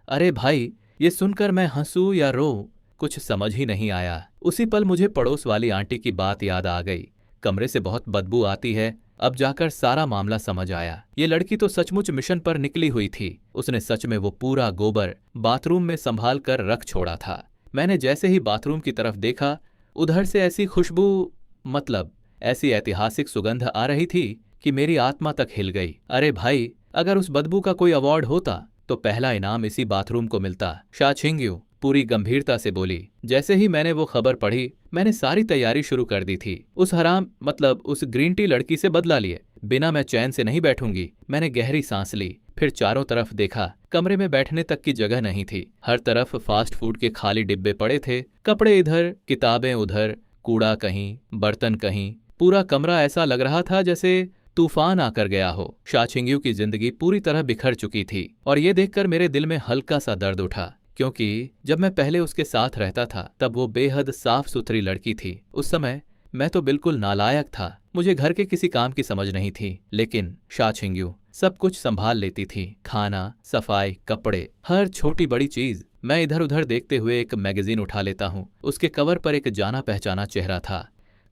अरे भाई, ये सुनकर मैं हंसूं या रो, कुछ समझ ही नहीं आया। उसी पल मुझे पड़ोस वाली आंटी की बात याद आ गई। कमरे से बहुत बदबू आती है। अब जाकर सारा मामला समझ आया। ये लड़की तो सचमुच मिशन पर निकली हुई थी। उसने सच में वो पूरा गोबर बाथरूम में संभाल कर रख छोड़ा था। मैंने जैसे ही बाथरूम की तरफ देखा, उधर से ऐसी खुशबू, मतलब ऐसी ऐतिहासिक सुगंध आ रही थी कि मेरी आत्मा तक हिल गई। अरे भाई, अगर उस बदबू का कोई अवार्ड होता तो पहला इनाम इसी बाथरूम को मिलता। शा छिंग्यू पूरी गंभीरता से बोली। जैसे ही मैंने वो खबर पढ़ी, मैंने सारी तैयारी शुरू कर दी थी। उस उस ग्रीन टी लड़की से बदला लिए बिना मैं चैन से नहीं बैठूंगी। मैंने गहरी सांस ली, फिर चारों तरफ देखा। कमरे में बैठने तक की जगह नहीं थी। हर तरफ फास्ट फूड के खाली डिब्बे पड़े थे, कपड़े इधर, किताबें उधर, कूड़ा कहीं, बर्तन कहीं। पूरा कमरा ऐसा लग रहा था जैसे तूफान आकर गया हो। शा छिंग्यू की जिंदगी पूरी तरह बिखर चुकी थी और ये देखकर मेरे दिल में हल्का सा दर्द उठा, क्योंकि जब मैं पहले उसके साथ रहता था तब वो बेहद साफ सुथरी लड़की थी। उस समय मैं तो बिल्कुल नालायक था, मुझे घर के किसी काम की समझ नहीं थी। लेकिन शा छिंग्यू सब कुछ संभाल लेती थी, खाना, सफाई, कपड़े, हर छोटी बड़ी चीज। मैं इधर उधर देखते हुए एक मैगजीन उठा लेता हूँ। उसके कवर पर एक जाना पहचाना चेहरा था,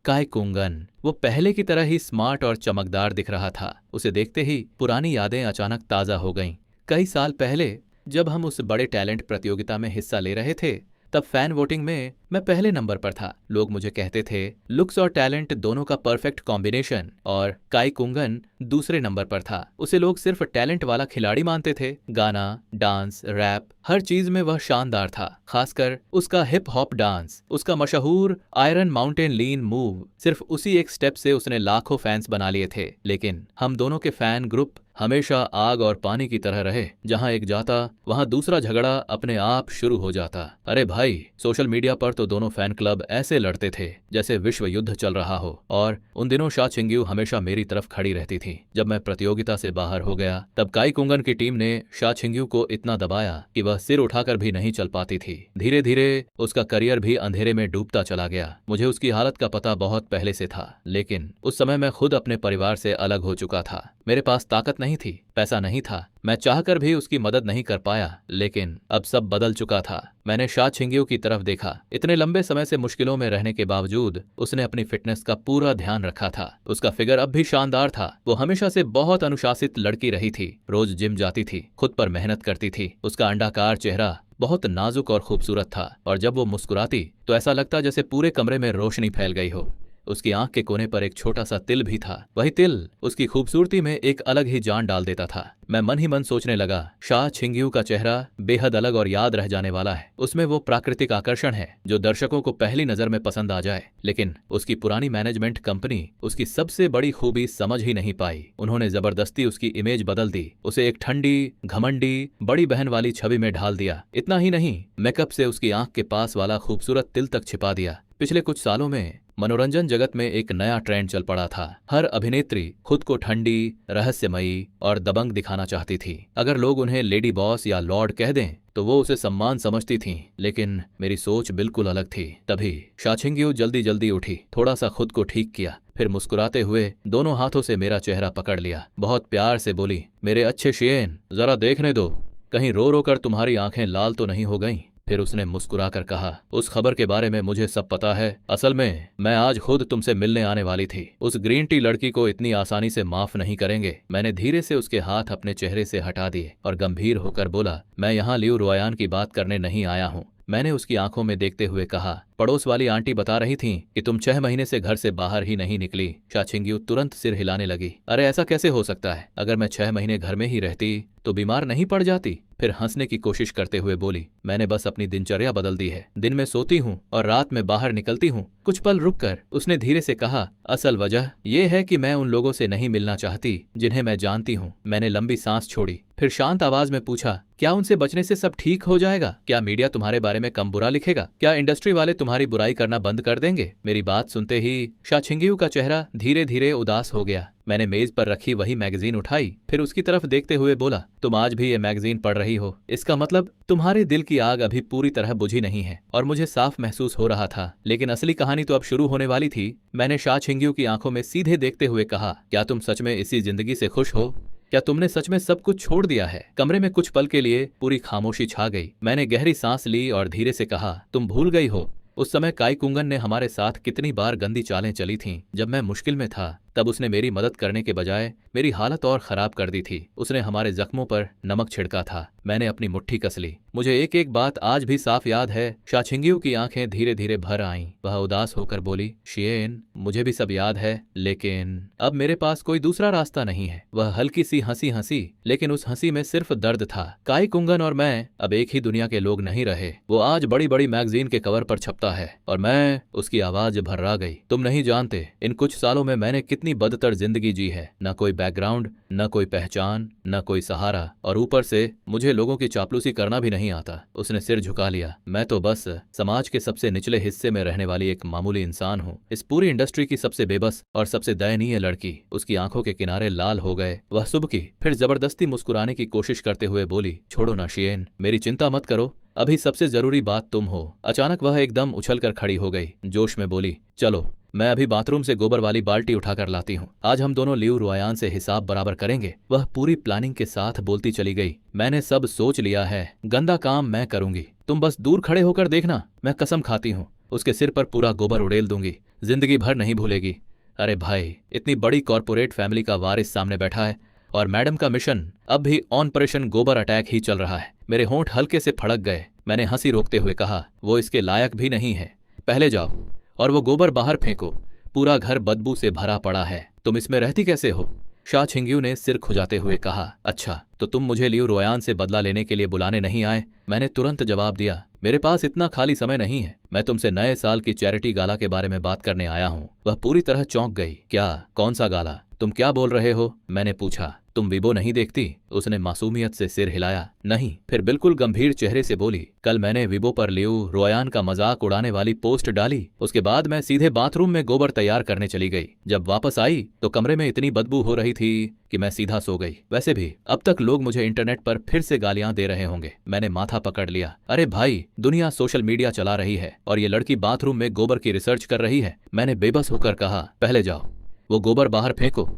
काय कुंगन। वो पहले की तरह ही स्मार्ट और चमकदार दिख रहा था। उसे देखते ही पुरानी यादें अचानक ताजा हो गईं। कई साल पहले जब हम उस बड़े टैलेंट प्रतियोगिता में हिस्सा ले रहे थे, तब फैन वोटिंग में मैं पहले नंबर पर था। लोग मुझे कहते थे लुक्स और टैलेंट दोनों का परफेक्ट कॉम्बिनेशन, और काई कुंगन दूसरे नंबर पर था। उसे लोग सिर्फ टैलेंट वाला खिलाड़ी मानते थे। गाना, डांस, रैप, हर चीज में वह शानदार था। खासकर उसका हिप हॉप डांस, उसका मशहूर आयरन माउंटेन लीन मूव, सिर्फ उसी एक स्टेप से उसने लाखों फैंस बना लिए थे। लेकिन हम दोनों के फैन ग्रुप हमेशा आग और पानी की तरह रहे। जहां एक जाता वहां दूसरा झगड़ा अपने आप शुरू हो जाता। अरे भाई, सोशल मीडिया पर तो दोनों फैन क्लब ऐसे लड़ते थे जैसे विश्व युद्ध चल रहा हो। और उन दिनों शा छिंग्यू हमेशा मेरी तरफ खड़ी रहती थी। जब मैं प्रतियोगिता से बाहर हो गया, तब काई कुंगन की टीम ने शा छिंग्यू को इतना दबाया कि वह सिर उठाकर भी नहीं चल पाती थी। धीरे धीरे उसका करियर भी अंधेरे में डूबता चला गया। मुझे उसकी हालत का पता बहुत पहले से था, लेकिन उस समय मैं खुद अपने परिवार से अलग हो चुका था। मेरे पास ताकत नहीं थी, पैसा नहीं था, मैं चाहकर भी उसकी मदद नहीं कर पाया। लेकिन अब सब बदल चुका था। मैंने शा छिंग्यू की तरफ देखा। इतने लंबे समय से मुश्किलों में रहने के बावजूद उसने अपनी फिटनेस का पूरा ध्यान रखा था। उसका फिगर अब भी शानदार था। वो हमेशा से बहुत अनुशासित लड़की रही थी, रोज जिम जाती थी, खुद पर मेहनत करती थी। उसका अंडाकार चेहरा बहुत नाजुक और खूबसूरत था, और जब वो मुस्कुराती तो ऐसा लगता जैसे पूरे कमरे में रोशनी फैल गई हो। उसकी आंख के कोने पर एक छोटा सा तिल भी था। वही तिल उसकी खूबसूरती में एक अलग ही जान डाल देता था। मैं मन ही मन सोचने लगा, शाह छिंगयू का चेहरा बेहद अलग और याद रह जाने वाला है। उसमें वो प्राकृतिक आकर्षण है जो दर्शकों को पहली नजर में पसंद आ जाए। लेकिन उसकी पुरानी मैनेजमेंट कंपनी उसकी सबसे बड़ी खूबी समझ ही नहीं पाई। उन्होंने जबरदस्ती उसकी इमेज बदल दी, उसे एक ठंडी, घमंडी, बड़ी बहन वाली छवि में ढाल दिया। इतना ही नहीं, मेकअप से उसकी आंख के पास वाला खूबसूरत तिल तक छिपा दिया। पिछले कुछ सालों में मनोरंजन जगत में एक नया ट्रेंड चल पड़ा था। हर अभिनेत्री खुद को ठंडी, रहस्यमयी और दबंग दिखाना चाहती थी। अगर लोग उन्हें लेडी बॉस या लॉर्ड कह दें तो वो उसे सम्मान समझती थीं। लेकिन मेरी सोच बिल्कुल अलग थी। तभी शाह छिंगयू जल्दी जल्दी उठी, थोड़ा सा खुद को ठीक किया, फिर मुस्कुराते हुए दोनों हाथों से मेरा चेहरा पकड़ लिया। बहुत प्यार से बोली, मेरे अच्छे शियेन, जरा देखने दो, कहीं रो रो कर तुम्हारी आंखें लाल तो नहीं हो गईं। फिर उसने मुस्कुराकर कहा, उस खबर के बारे में मुझे सब पता है। असल में मैं आज खुद तुमसे मिलने आने वाली थी। उस ग्रीन टी लड़की को इतनी आसानी से माफ नहीं करेंगे। मैंने धीरे से उसके हाथ अपने चेहरे से हटा दिए और गंभीर होकर बोला, मैं यहाँ लियू रुओयान की बात करने नहीं आया हूँ। मैंने उसकी आंखों में देखते हुए कहा, पड़ोस वाली आंटी बता रही थीं कि तुम 6 महीने से घर से बाहर ही नहीं निकली। शाह छिंगयू तुरंत सिर हिलाने लगी। अरे ऐसा कैसे हो सकता है? अगर मैं 6 महीने घर में ही रहती तो बीमार नहीं पड़ जाती। फिर हंसने की कोशिश करते हुए बोली, मैंने बस अपनी दिनचर्या बदल दी है। दिन में सोती हूँ और रात में बाहर निकलती हूँ। कुछ पल रुककर उसने धीरे से कहा, असल वजह यह है कि मैं उन लोगों से नहीं मिलना चाहती जिन्हें मैं जानती हूँ। मैंने लंबी सांस छोड़ी, फिर शांत आवाज में पूछा, क्या उनसे बचने से सब ठीक हो जाएगा? क्या मीडिया तुम्हारे बारे में कम बुरा लिखेगा? क्या इंडस्ट्री वाले तुम्हारी बुराई करना बंद कर देंगे? मेरी बात सुनते ही शाह छिंगयू का चेहरा धीरे धीरे उदास हो गया। मैंने मेज पर रखी वही मैगजीन उठाई, फिर उसकी तरफ देखते हुए बोला, तुम आज भी ये मैगजीन पढ़ रही हो, इसका मतलब तुम्हारे दिल की आग अभी पूरी तरह बुझी नहीं है। और मुझे साफ महसूस हो रहा था, लेकिन असली कहानी तो अब शुरू होने वाली थी। मैंने शाह छिंगयू की आंखों में सीधे देखते हुए कहा, क्या तुम सच में इसी जिंदगी से खुश हो? क्या तुमने सच में सब कुछ छोड़ दिया है? कमरे में कुछ पल के लिए पूरी खामोशी छा गई। मैंने गहरी सांस ली और धीरे से कहा, तुम भूल गई हो उस समय काई कुंगन ने हमारे साथ कितनी बार गंदी चालें चली थीं। जब मैं मुश्किल में था तब उसने मेरी मदद करने के बजाय मेरी हालत और खराब कर दी थी। उसने हमारे जख्मों पर नमक छिड़का था। मैंने अपनी मुट्ठी कस ली। मुझे एक एक बात आज भी साफ याद है। शाह छिंगयू की आंखें धीरे धीरे भर आईं। वह उदास होकर बोली, शियेन, मुझे भी सब याद है, लेकिन अब मेरे पास कोई दूसरा रास्ता नहीं है। वह हल्की सी हंसी हंसी, लेकिन उस हंसी में सिर्फ दर्द था। काई कुंगन और मैं अब एक ही दुनिया के लोग नहीं रहे। वो आज बड़ी बड़ी मैगजीन के कवर पर छपता है और मैं उसकी आवाज भर्रा गई। तुम नहीं जानते, इन कुछ सालों में मैंने कितनी बदतर जिंदगी जी है। न कोई बैकग्राउंड, न कोई पहचान, न कोई सहारा, और ऊपर से मुझे लोगों की चापलूसी करना भी नहीं आता। उसने सिर झुका लिया। मैं तो बस समाज के सबसे निचले हिस्से में रहने वाली एक मामूली इंसान हूँ। इस पूरी इंडस्ट्री की सबसे बेबस और सबसे दयनीय लड़की। उसकी आंखों के किनारे लाल हो गए। वह सुबकी, फिर जबरदस्ती मुस्कुराने की कोशिश करते हुए बोली, छोड़ो ना शियेन, मेरी चिंता मत करो, अभी सबसे जरूरी बात तुम हो। अचानक वह एकदम उछलकर खड़ी हो गई। जोश में बोली, चलो मैं अभी बाथरूम से गोबर वाली बाल्टी उठाकर लाती हूँ। आज हम दोनों लियू रुओयान से हिसाब बराबर करेंगे। वह पूरी प्लानिंग के साथ बोलती चली गई, मैंने सब सोच लिया है, गंदा काम मैं करूंगी, तुम बस दूर खड़े होकर देखना। मैं कसम खाती हूँ उसके सिर पर पूरा गोबर उड़ेल दूंगी, जिंदगी भर नहीं भूलेगी। अरे भाई, इतनी बड़ी कॉर्पोरेट फैमिली का वारिस सामने बैठा है और मैडम का मिशन अब भी ऑपरेशन गोबर अटैक ही चल रहा है। मेरे होंठ हल्के से फड़क गए। मैंने हंसी रोकते हुए कहा, वो इसके लायक भी नहीं है। पहले जाओ और वो गोबर बाहर फेंको। पूरा घर बदबू से भरा पड़ा है, तुम इसमें रहती कैसे हो? शाह छिंगयू ने सिर खुजाते हुए कहा, अच्छा तो तुम मुझे लियू रुओयान से बदला लेने के लिए बुलाने नहीं आए? मैंने तुरंत जवाब दिया, मेरे पास इतना खाली समय नहीं है। मैं तुमसे नए साल की चैरिटी गाला के बारे में बात करने आया हूँ। वह पूरी तरह चौंक गई। क्या? कौन सा गाला? तुम क्या बोल रहे हो? मैंने पूछा। तुम विबो नहीं देखती? उसने मासूमियत से सिर हिलाया। नहीं। फिर बिल्कुल गंभीर चेहरे से बोली, कल मैंने विबो पर लियू रुओयान का मजाक उड़ाने वाली पोस्ट डाली। उसके बाद मैं सीधे बाथरूम में गोबर तैयार करने चली गई। जब वापस आई तो कमरे में इतनी बदबू हो रही थी कि मैं सीधा सो गई। वैसे भी अब तक लोग मुझे इंटरनेट पर फिर से गालियां दे रहे होंगे। मैंने माथा पकड़ लिया। अरे भाई, दुनिया सोशल मीडिया चला रही है और ये लड़की बाथरूम में गोबर की रिसर्च कर रही है। मैंने बेबस होकर कहा, पहले जाओ वो गोबर बाहर फेंको,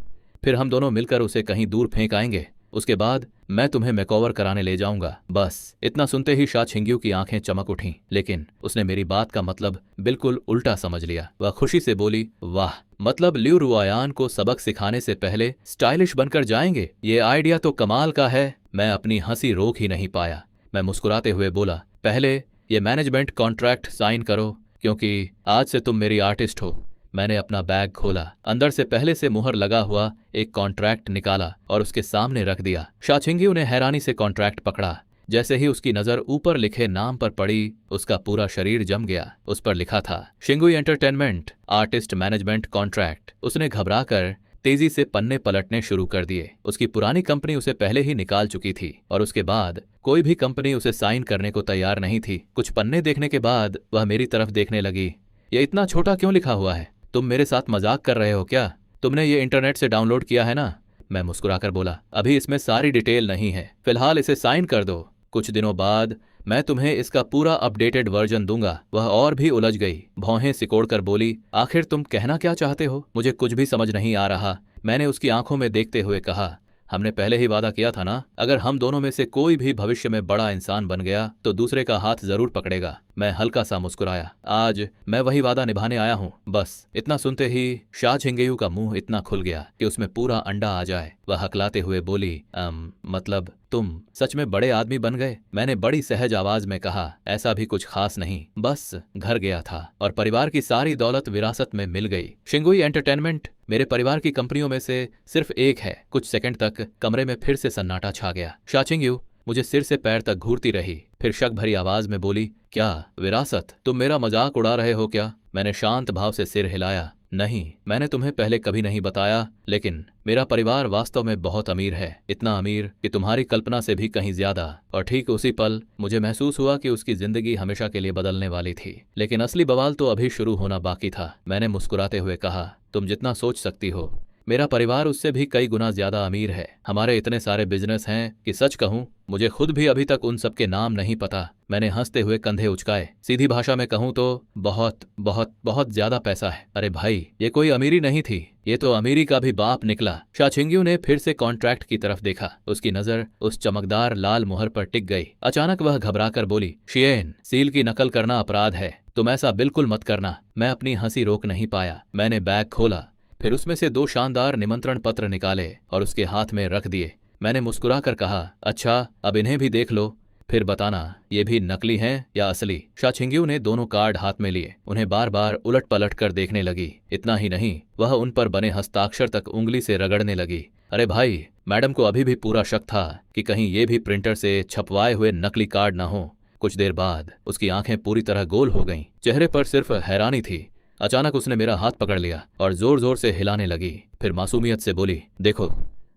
फिर हम दोनों मिलकर उसे कहीं दूर फेंक आएंगे। उसके बाद मैं तुम्हें मेकओवर कराने ले जाऊंगा। बस इतना सुनते ही शाह छिंगयू की आंखें चमक उठीं, लेकिन उसने मेरी बात का मतलब बिल्कुल उल्टा समझ लिया। वह खुशी से बोली, वाह, मतलब लियू रुओयान को सबक सिखाने से पहले स्टाइलिश बनकर जाएंगे? ये आइडिया तो कमाल का है। मैं अपनी हंसी रोक ही नहीं पाया। मैं मुस्कुराते हुए बोला, पहले ये मैनेजमेंट कॉन्ट्रैक्ट साइन करो, क्योंकि आज से तुम मेरी आर्टिस्ट हो। मैंने अपना बैग खोला, अंदर से पहले से मुहर लगा हुआ एक कॉन्ट्रैक्ट निकाला और उसके सामने रख दिया। शाचिंग्यू ने हैरानी से कॉन्ट्रैक्ट पकड़ा। जैसे ही उसकी नजर ऊपर लिखे नाम पर पड़ी, उसका पूरा शरीर जम गया। उस पर लिखा था शिंगुई एंटरटेनमेंट आर्टिस्ट मैनेजमेंट कॉन्ट्रैक्ट। उसने घबराकर तेजी से पन्ने पलटने शुरू कर दिए। उसकी पुरानी कंपनी उसे पहले ही निकाल चुकी थी और उसके बाद कोई भी कंपनी उसे साइन करने को तैयार नहीं थी। कुछ पन्ने देखने के बाद वह मेरी तरफ देखने लगी। ये इतना छोटा क्यों लिखा हुआ है? तुम मेरे साथ मजाक कर रहे हो क्या? तुमने ये इंटरनेट से डाउनलोड किया है ना? मैं मुस्कुराकर बोला, अभी इसमें सारी डिटेल नहीं है, फिलहाल इसे साइन कर दो। कुछ दिनों बाद मैं तुम्हें इसका पूरा अपडेटेड वर्जन दूंगा। वह और भी उलझ गई, भौहें सिकोड़कर बोली, आखिर तुम कहना क्या चाहते हो? मुझे कुछ भी समझ नहीं आ रहा, मैंने उसकी आंखों में देखते हुए कहा। हमने पहले ही वादा किया था ना, अगर हम दोनों में से कोई भी भविष्य में बड़ा इंसान बन गया तो दूसरे का हाथ जरूर पकड़ेगा। मैं हल्का सा मुस्कुराया। आज मैं वही वादा निभाने आया हूँ, बस। इतना सुनते ही शा छिंगेयू का मुंह इतना खुल गया कि उसमें पूरा अंडा आ जाए। वह हकलाते हुए बोली, मतलब तुम सच में बड़े आदमी बन गए? मैंने बड़ी सहज आवाज में कहा, ऐसा भी कुछ खास नहीं, बस घर गया था और परिवार की सारी दौलत विरासत में मिल गई। शिंगुई एंटरटेनमेंट मेरे परिवार की कंपनियों में से सिर्फ एक है। कुछ सेकंड तक कमरे में फिर से सन्नाटा छा गया। शा छिंगेयू मुझे सिर से पैर तक घूरती रही, फिर शक भरी आवाज में बोली, क्या विरासत? तुम मेरा मजाक उड़ा रहे हो क्या? मैंने शांत भाव से सिर हिलाया। नहीं, मैंने तुम्हें पहले कभी नहीं बताया, लेकिन मेरा परिवार वास्तव में बहुत अमीर है, इतना अमीर कि तुम्हारी कल्पना से भी कहीं ज्यादा। और ठीक उसी पल मुझे महसूस हुआ कि उसकी जिंदगी हमेशा के लिए बदलने वाली थी, लेकिन असली बवाल तो अभी शुरू होना बाकी था। मैंने मुस्कुराते हुए कहा, तुम जितना सोच सकती हो, मेरा परिवार उससे भी कई गुना ज्यादा अमीर है। हमारे इतने सारे बिजनेस हैं कि सच कहूं मुझे खुद भी अभी तक उन सब के नाम नहीं पता। मैंने हंसते हुए कंधे उचकाए। सीधी भाषा में कहूं तो बहुत बहुत बहुत ज्यादा पैसा है। अरे भाई, ये कोई अमीरी नहीं थी, ये तो अमीरी का भी बाप निकला। शा छिंगेयू ने फिर से कॉन्ट्रैक्ट की तरफ देखा। उसकी नजर उस चमकदार लाल मुहर पर टिक गई। अचानक वह घबराकर बोली, शियेन, सील की नकल करना अपराध है, तुम ऐसा बिल्कुल मत करना। मैं अपनी हंसी रोक नहीं पाया। मैंने बैग खोला, फिर उसमें से 2 शानदार निमंत्रण पत्र निकाले और उसके हाथ में रख दिए। मैंने मुस्कुराकर कहा, अच्छा अब इन्हें भी देख लो, फिर बताना ये भी नकली हैं या असली। शा छिंगेयू ने दोनों कार्ड हाथ में लिए, उन्हें बार बार उलट पलट कर देखने लगी। इतना ही नहीं, वह उन पर बने हस्ताक्षर तक उंगली से रगड़ने लगी। अरे भाई, मैडम को अभी भी पूरा शक था कि कहीं ये भी प्रिंटर से छपवाए हुए नकली कार्ड न हो। कुछ देर बाद उसकी आंखें पूरी तरह गोल हो गईं, चेहरे पर सिर्फ हैरानी थी। अचानक उसने मेरा हाथ पकड़ लिया और जोर जोर से हिलाने लगी। फिर मासूमियत से बोली, देखो,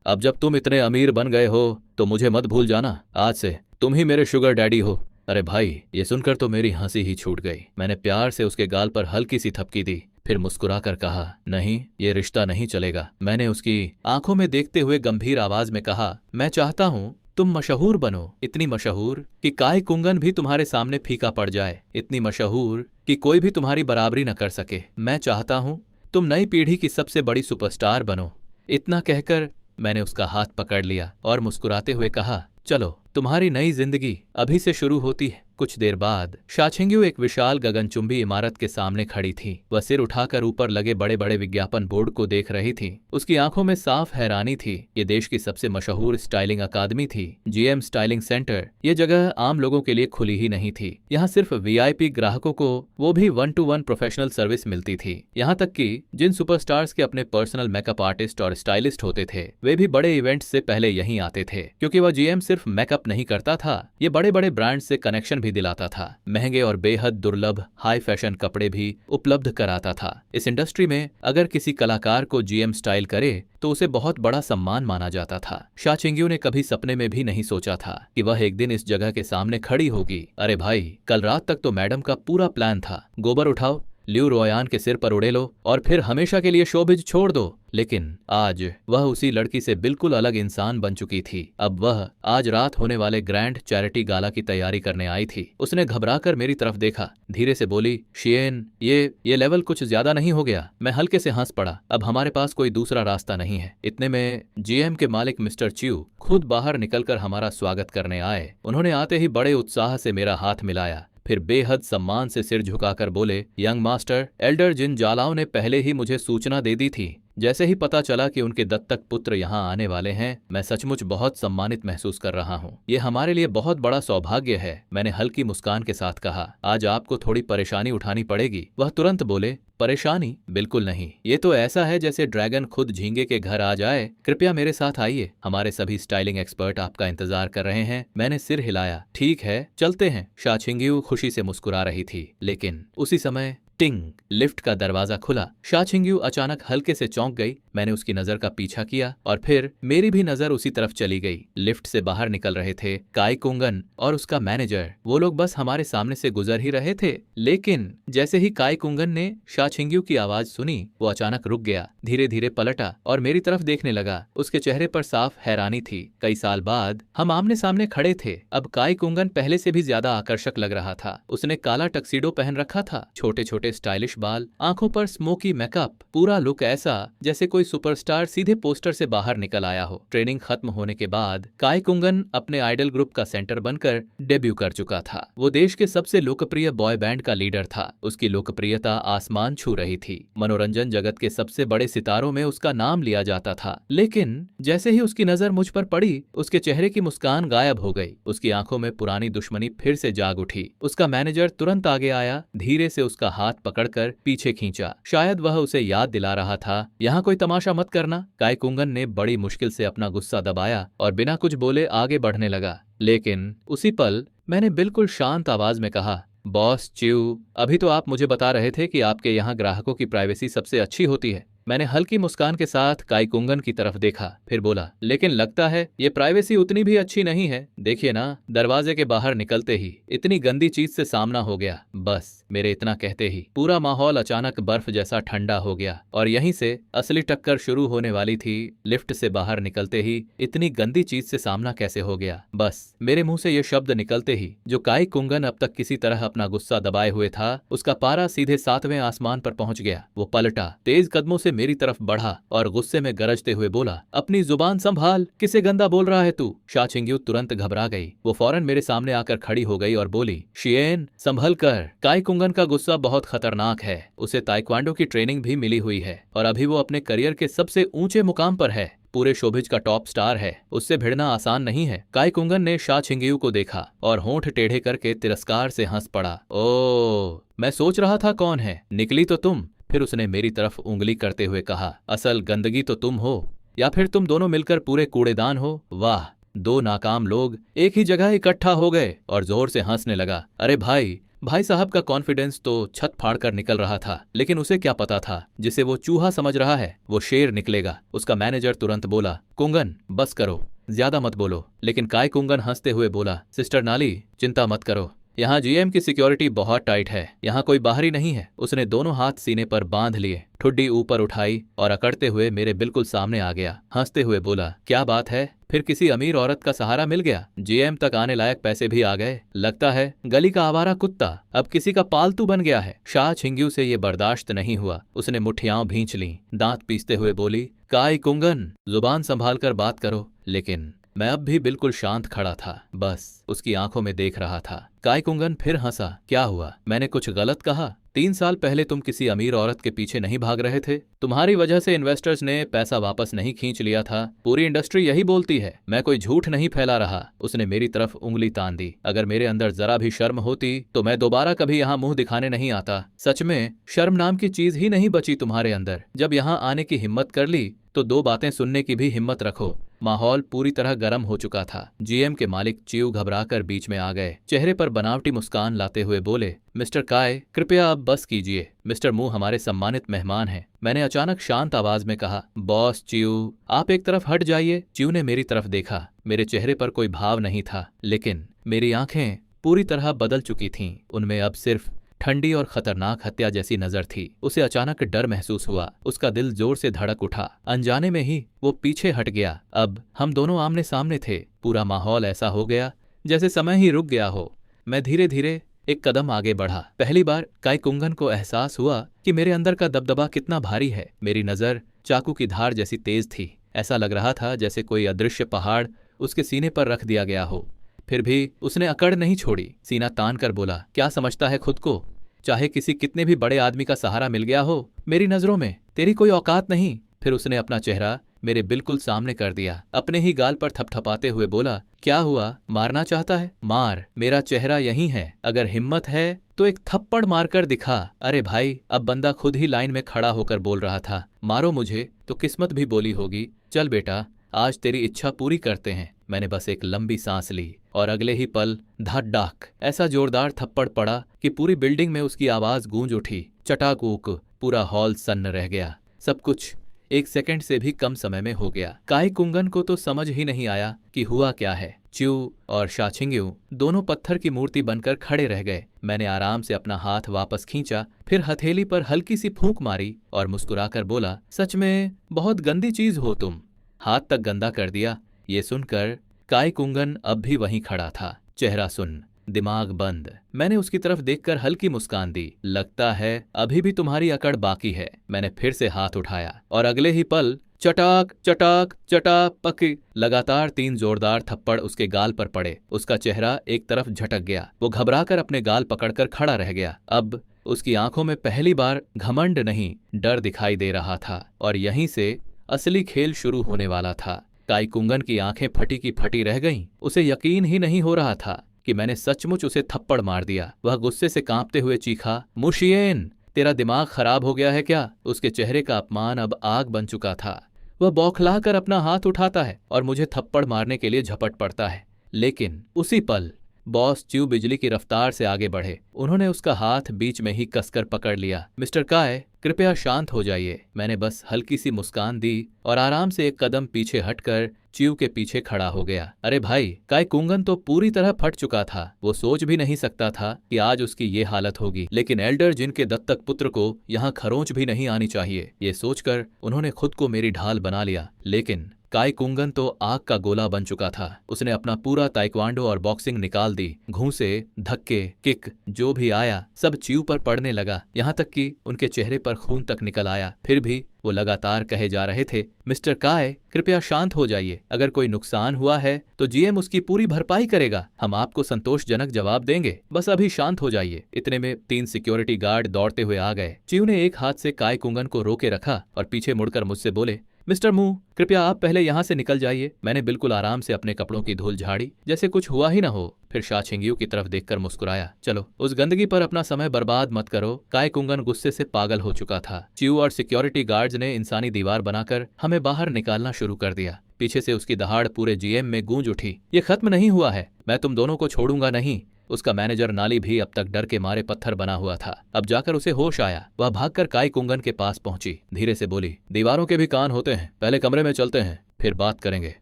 अब जब तुम इतने अमीर बन गए हो तो मुझे मत भूल जाना, आज से तुम ही मेरे शुगर डैडी हो। अरे भाई, ये सुनकर तो मेरी हंसी ही छूट गई। मैंने प्यार से उसके गाल पर हल्की सी थपकी दी, फिर मुस्कुराकर कहा, नहीं, ये रिश्ता नहीं चलेगा। मैंने उसकी आंखों में देखते हुए गंभीर आवाज में कहा, मैं चाहता हूं तुम मशहूर बनो, इतनी मशहूर कि काय कुंगन भी तुम्हारे सामने फीका पड़ जाए, इतनी मशहूर कि कोई भी तुम्हारी बराबरी न कर सके। मैं चाहता हूं तुम नई पीढ़ी की सबसे बड़ी सुपरस्टार बनो। इतना कहकर मैंने उसका हाथ पकड़ लिया और मुस्कुराते हुए कहा, चलो, तुम्हारी नई जिंदगी अभी से शुरू होती है। कुछ देर बाद शा छिंगेयू एक विशाल गगनचुंबी इमारत के सामने खड़ी थी। वह सिर उठाकर ऊपर लगे बड़े बड़े विज्ञापन बोर्ड को देख रही थी। उसकी आंखों में साफ हैरानी थी। ये देश की सबसे मशहूर स्टाइलिंग अकादमी थी, जीएम स्टाइलिंग सेंटर। ये जगह आम लोगों के लिए खुली ही नहीं थी। यहाँ सिर्फ वीआईपी ग्राहकों को, वो भी 1-to-1 प्रोफेशनल सर्विस मिलती थी। यहाँ तक कि जिन सुपरस्टार्स के अपने पर्सनल मेकअप आर्टिस्ट और स्टाइलिस्ट होते थे, वे भी बड़े इवेंट्स से पहले यहीं आते थे, क्योंकि वह जीएम सिर्फ मेकअप नहीं करता था, ये बड़े बड़े ब्रांड से कनेक्शन भी दिलाता था। महंगे और बेहद दुर्लभ हाई फैशन कपड़े भी उपलब्ध कराता था। इस इंडस्ट्री में अगर किसी कलाकार को जीएम स्टाइल करे तो उसे बहुत बड़ा सम्मान माना जाता था। शा छिंगेयू ने कभी सपने में भी नहीं सोचा था कि वह एक दिन इस जगह के सामने खड़ी होगी। अरे भाई, कल रात तक तो मैडम का पूरा प्लान था, गोबर उठाओ, ल्यू रोयान के सिर पर उड़े लो और फिर हमेशा के लिए शोबिज छोड़ दो। लेकिन आज वह उसी लड़की से बिल्कुल अलग इंसान बन चुकी थी। अब वह आज रात होने वाले ग्रैंड चैरिटी गाला की तैयारी करने आई थी। उसने घबराकर मेरी तरफ देखा, धीरे से बोली, शियेन, ये लेवल कुछ ज्यादा नहीं हो गया? मैं हल्के से हंस पड़ा। अब हमारे पास कोई दूसरा रास्ता नहीं है। इतने में जीएम के मालिक मिस्टर च्यू खुद बाहर निकलकर हमारा स्वागत करने आए। उन्होंने आते ही बड़े उत्साह से मेरा हाथ मिलाया, फिर बेहद सम्मान से सिर झुकाकर बोले, यंग मास्टर, एल्डर जिन जालाओं ने पहले ही मुझे सूचना दे दी थी जैसे ही पता चला कि उनके दत्तक पुत्र यहाँ आने वाले हैं, मैं सचमुच बहुत सम्मानित महसूस कर रहा हूँ। ये हमारे लिए बहुत बड़ा सौभाग्य है, मैंने हल्की मुस्कान के साथ कहा। आज आपको थोड़ी परेशानी उठानी पड़ेगी। वह तुरंत बोले, परेशानी? बिल्कुल नहीं, ये तो ऐसा है जैसे ड्रैगन खुद झींगे के घर आ जाए। कृपया मेरे साथ आइए, हमारे सभी स्टाइलिंग एक्सपर्ट आपका इंतजार कर रहे हैं। मैंने सिर हिलाया। ठीक है, चलते हैं। शा छिंग्यू खुशी से मुस्कुरा रही थी, लेकिन उसी समय टिंग, लिफ्ट का दरवाजा खुला। शा छिंग्यू अचानक हल्के से चौंक गई। मैंने उसकी नजर का पीछा किया और फिर मेरी भी नजर उसी तरफ चली गई। लिफ्ट से बाहर निकल रहे थे काई कुंगन और उसका मैनेजर। वो लोग बस हमारे सामने से गुजर ही रहे थे, लेकिन जैसे ही काई कुंगन ने शा छिंग्यू की आवाज सुनी, वो अचानक रुक गया, धीरे धीरे पलटा और मेरी तरफ देखने लगा। उसके चेहरे पर साफ हैरानी थी। कई साल बाद हम आमने सामने खड़े थे। अब काई कुंगन पहले से भी ज्यादा आकर्षक लग रहा था। उसने काला टक्सीडो पहन रखा था, छोटे छोटे स्टाइलिश बाल, आंखों पर स्मोकी मेकअप, पूरा लुक ऐसा जैसे कोई सुपरस्टार सीधे पोस्टर से बाहर निकल आया हो। ट्रेनिंग खत्म होने के बाद काई कुंगन अपने आइडल ग्रुप का सेंटर बनकर डेब्यू कर चुका था। वो देश के सबसे लोकप्रिय बॉय बैंड का लीडर था। उसकी लोकप्रियता आसमान छू रही थी। मनोरंजन जगत के सबसे बड़े सितारों में उसका नाम लिया जाता था। लेकिन जैसे ही उसकी नजर मुझ पर पड़ी, उसके चेहरे की मुस्कान गायब हो गई। उसकी आंखों में पुरानी दुश्मनी फिर से जाग उठी। उसका मैनेजर तुरंत आगे आया, धीरे से उसका हाथ पकड़कर पीछे खींचा। शायद वह उसे याद दिला रहा था, यहाँ कोई तमाशा मत करना। काई कुंगन ने बड़ी मुश्किल से अपना गुस्सा दबाया और बिना कुछ बोले आगे बढ़ने लगा। लेकिन उसी पल मैंने बिल्कुल शांत आवाज में कहा, बॉस च्यू, अभी तो आप मुझे बता रहे थे कि आपके यहाँ ग्राहकों की प्राइवेसी सबसे अच्छी होती है। मैंने हल्की मुस्कान के साथ काई कुंगन की तरफ देखा, फिर बोला, लेकिन लगता है ये प्राइवेसी उतनी भी अच्छी नहीं है। देखिए ना, दरवाजे के बाहर निकलते ही इतनी गंदी चीज से सामना हो गया। बस मेरे इतना कहते ही पूरा माहौल अचानक बर्फ जैसा ठंडा हो गया और यहीं से असली टक्कर शुरू होने वाली थी। लिफ्ट से बाहर निकलते ही इतनी गंदी चीज से सामना कैसे हो गया? बस मेरे मुंह से ये शब्द निकलते ही जो काई कुंगन अब तक किसी तरह अपना गुस्सा दबाए हुए था, उसका पारा सीधे 7वें आसमान पर पहुंच गया। वो पलटा, तेज कदमों से मेरी तरफ बढ़ा और गुस्से में गरजते हुए बोला, अपनी जुबान संभाल, किसे गंदा बोल रहा है तू? शा छिंग्यू तुरंत घबरा गई। वो फौरन मेरे सामने आकर खड़ी हो गई और बोली, शियेन, संभल कर। काई कुंगन का गुस्सा बहुत खतरनाक है। उसे ताइक्वांडो की ट्रेनिंग भी मिली हुई है और अभी वो अपने करियर के सबसे ऊंचे मुकाम पर है। पूरे शोबिज का टॉप स्टार है। उससे भिड़ना आसान नहीं है। काई कुंगन ने शा छिंग्यू को देखा और होंठ टेढ़े करके तिरस्कार से हंस पड़ा। ओ, मैं सोच रहा था कौन है, निकली तो तुम। फिर उसने मेरी तरफ उंगली करते हुए कहा, असल गंदगी तो तुम हो, या फिर तुम दोनों मिलकर पूरे कूड़ेदान हो। वाह, दो नाकाम लोग एक ही जगह इकट्ठा हो गए और जोर से हंसने लगा। अरे भाई साहब का कॉन्फिडेंस तो छत फाड़ कर निकल रहा था, लेकिन उसे क्या पता था, जिसे वो चूहा समझ रहा है वो शेर निकलेगा। उसका मैनेजर तुरंत बोला, कुंगन बस करो, ज्यादा मत बोलो। लेकिन काई कुंगन हंसते हुए बोला, सिस्टर नाली, चिंता मत करो, यहाँ जीएम की सिक्योरिटी बहुत टाइट है, यहाँ कोई बाहरी नहीं है। उसने दोनों हाथ सीने पर बांध लिए, ठुड्डी ऊपर उठाई और अकड़ते हुए मेरे बिल्कुल सामने आ गया। हंसते हुए बोला, क्या बात है, फिर किसी अमीर औरत का सहारा मिल गया? जीएम तक आने लायक पैसे भी आ गए। लगता है गली का आवारा कुत्ता अब किसी का पालतू बन गया है। शा छिंग्यू से ये बर्दाश्त नहीं हुआ। उसने मुठ्ठियां भींच ली, दांत पीसते हुए बोली, काई कुंगन, जुबान संभाल कर बात करो। लेकिन मैं अब भी बिल्कुल शांत खड़ा था, बस उसकी आंखों में देख रहा था। काई कुंगन फिर हंसा, क्या हुआ, मैंने कुछ गलत कहा? 3 साल पहले तुम किसी अमीर औरत के पीछे नहीं भाग रहे थे? तुम्हारी वजह से इन्वेस्टर्स ने पैसा वापस नहीं खींच लिया था। पूरी इंडस्ट्री यही बोलती है, मैं कोई झूठ नहीं फैला रहा। उसने मेरी तरफ उंगली तान दी। अगर मेरे अंदर जरा भी शर्म होती तो मैं दोबारा कभी यहाँ मुंह दिखाने नहीं आता। सच में शर्म नाम की चीज ही नहीं बची तुम्हारे अंदर। जब यहाँ आने की हिम्मत कर ली तो 2 बातें सुनने की भी हिम्मत रखो। माहौल पूरी तरह गर्म हो चुका था। जीएम के मालिक च्यू घबराकर बीच में आ गए, चेहरे पर बनावटी मुस्कान लाते हुए बोले, मिस्टर काय, कृपया आप बस कीजिए। मिस्टर मू हमारे सम्मानित मेहमान हैं। मैंने अचानक शांत आवाज में कहा, बॉस च्यू, आप एक तरफ हट जाइए। च्यू ने मेरी तरफ देखा। मेरे चेहरे पर कोई भाव नहीं था, लेकिन मेरी आंखें पूरी तरह बदल चुकी थीं। उनमें अब सिर्फ ठंडी और खतरनाक हत्या जैसी नजर थी। उसे अचानक डर महसूस हुआ। उसका दिल जोर से धड़क उठा। अनजाने में ही वो पीछे हट गया। अब हम दोनों आमने सामने थे। पूरा माहौल ऐसा हो गया जैसे समय ही रुक गया हो। मैं धीरे धीरे एक कदम आगे बढ़ा। पहली बार काई कुंगन को एहसास हुआ कि मेरे अंदर का दबदबा कितना भारी है। मेरी नजर चाकू की धार जैसी तेज थी। ऐसा लग रहा था जैसे कोई अदृश्य पहाड़ उसके सीने पर रख दिया गया हो। फिर भी उसने अकड़ नहीं छोड़ी। सीना तान कर बोला, क्या समझता है खुद को? चाहे किसी कितने भी बड़े आदमी का सहारा मिल गया हो, मेरी नजरों में तेरी कोई औकात नहीं। फिर उसने अपना चेहरा मेरे बिल्कुल सामने कर दिया, अपने ही गाल पर थपथपाते हुए बोला, क्या हुआ, मारना चाहता है? मार, मेरा चेहरा यहीं है, अगर हिम्मत है तो एक थप्पड़ मारकर दिखा। अरे भाई, अब बंदा खुद ही लाइन में खड़ा होकर बोल रहा था, मारो मुझे तो किस्मत भी बोली होगी। चल बेटा, आज तेरी इच्छा पूरी करते हैं। मैंने बस एक लंबी सांस ली और अगले ही पल धड़ाक ऐसा जोरदार थप्पड़ पड़ा कि पूरी बिल्डिंग में उसकी आवाज गूंज उठी। चटाकूक, पूरा हॉल सन्न रह गया। सब कुछ 1 सेकंड से भी कम समय में हो गया। काई कुंगन को तो समझ ही नहीं आया कि हुआ क्या है। च्यू और शाछिंग्यू दोनों पत्थर की मूर्ति बनकर खड़े रह गए। मैंने आराम से अपना हाथ वापस खींचा, फिर हथेली पर हल्की सी फूंक मारी और मुस्कुराकर बोला, सच में बहुत गंदी चीज हो तुम। हाथ तक गंदा कर दिया। ये सुनकर काई कुंगन अब भी वहीं खड़ा था, चेहरा सुन्न, दिमाग बंद। मैंने उसकी तरफ देखकर हल्की मुस्कान दी। लगता है अभी भी तुम्हारी अकड़ बाकी है। मैंने फिर से हाथ उठाया और अगले ही पल चटाक चटाक चटापक लगातार 3 जोरदार थप्पड़ उसके गाल पर पड़े। उसका चेहरा एक तरफ झटक गया। वो घबराकर अपने गाल पकड़कर खड़ा रह गया। अब उसकी आंखों में पहली बार घमंड नहीं, डर दिखाई दे रहा था और यहीं से असली खेल शुरू होने वाला था। काई कुंगन की आंखें फटी की फटी रह गईं। उसे यकीन ही नहीं हो रहा था कि मैंने सचमुच उसे थप्पड़ मार दिया। वह गुस्से से कांपते हुए चीखा, मुशियेन, तेरा दिमाग खराब हो गया है क्या? उसके चेहरे का अपमान अब आग बन चुका था। वह बौखला कर अपना हाथ उठाता है और मुझे थप्पड़ मारने के लिए झपट पड़ता है। लेकिन उसी पल बॉस च्यू बिजली की रफ्तार से आगे बढ़े। उन्होंने उसका हाथ बीच में ही कसकर पकड़ लिया। मिस्टर काय, कृपया शांत हो जाइए। मैंने बस हल्की सी मुस्कान दी और आराम से एक कदम पीछे हटकर च्यू के पीछे खड़ा हो गया। अरे भाई, काय कुंगन तो पूरी तरह फट चुका था। वो सोच भी नहीं सकता था कि आज उसकी ये हालत होगी। लेकिन एल्डर जिन के दत्तक पुत्र को यहाँ खरोंच भी नहीं आनी चाहिए, ये सोचकर उन्होंने खुद को मेरी ढाल बना लिया। लेकिन काय कुंगन तो आग का गोला बन चुका था। उसने अपना पूरा ताइक्वांडो और बॉक्सिंग निकाल दी। घूंसे, धक्के, किक जो भी आया सब च्यू पर पड़ने लगा, यहाँ तक कि उनके चेहरे पर खून तक निकल आया। फिर भी वो लगातार कहे जा रहे थे, मिस्टर काय, कृपया शांत हो जाइए। अगर कोई नुकसान हुआ है तो जीएम उसकी पूरी भरपाई करेगा। हम आपको संतोषजनक जवाब देंगे। बस अभी शांत हो जाइए। इतने में 3 सिक्योरिटी गार्ड दौड़ते हुए आ गए। च्यू ने एक हाथ से काय कुंगन को रोके रखा और पीछे मुड़कर मुझसे बोले, मिस्टर मू, कृपया आप पहले यहाँ से निकल जाइए। मैंने बिल्कुल आराम से अपने कपड़ों की धूल झाड़ी, जैसे कुछ हुआ ही ना हो। फिर शाछिंग्यू की तरफ देखकर मुस्कुराया, चलो उस गंदगी पर अपना समय बर्बाद मत करो। काय कुंगन गुस्से से पागल हो चुका था। च्यू और सिक्योरिटी गार्ड्स ने इंसानी दीवार बनाकर हमें बाहर निकालना शुरू कर दिया। पीछे से उसकी दहाड़ पूरे जीएम में गूंज उठी, ये खत्म नहीं हुआ है, मैं तुम दोनों को छोड़ूंगा नहीं। उसका मैनेजर नाली भी अब तक डर के मारे पत्थर बना हुआ था। अब जाकर उसे होश आया। वह भागकर काय कुंगन के पास पहुंची, धीरे से बोली, दीवारों के भी कान होते हैं, पहले कमरे में चलते हैं, फिर बात करेंगे।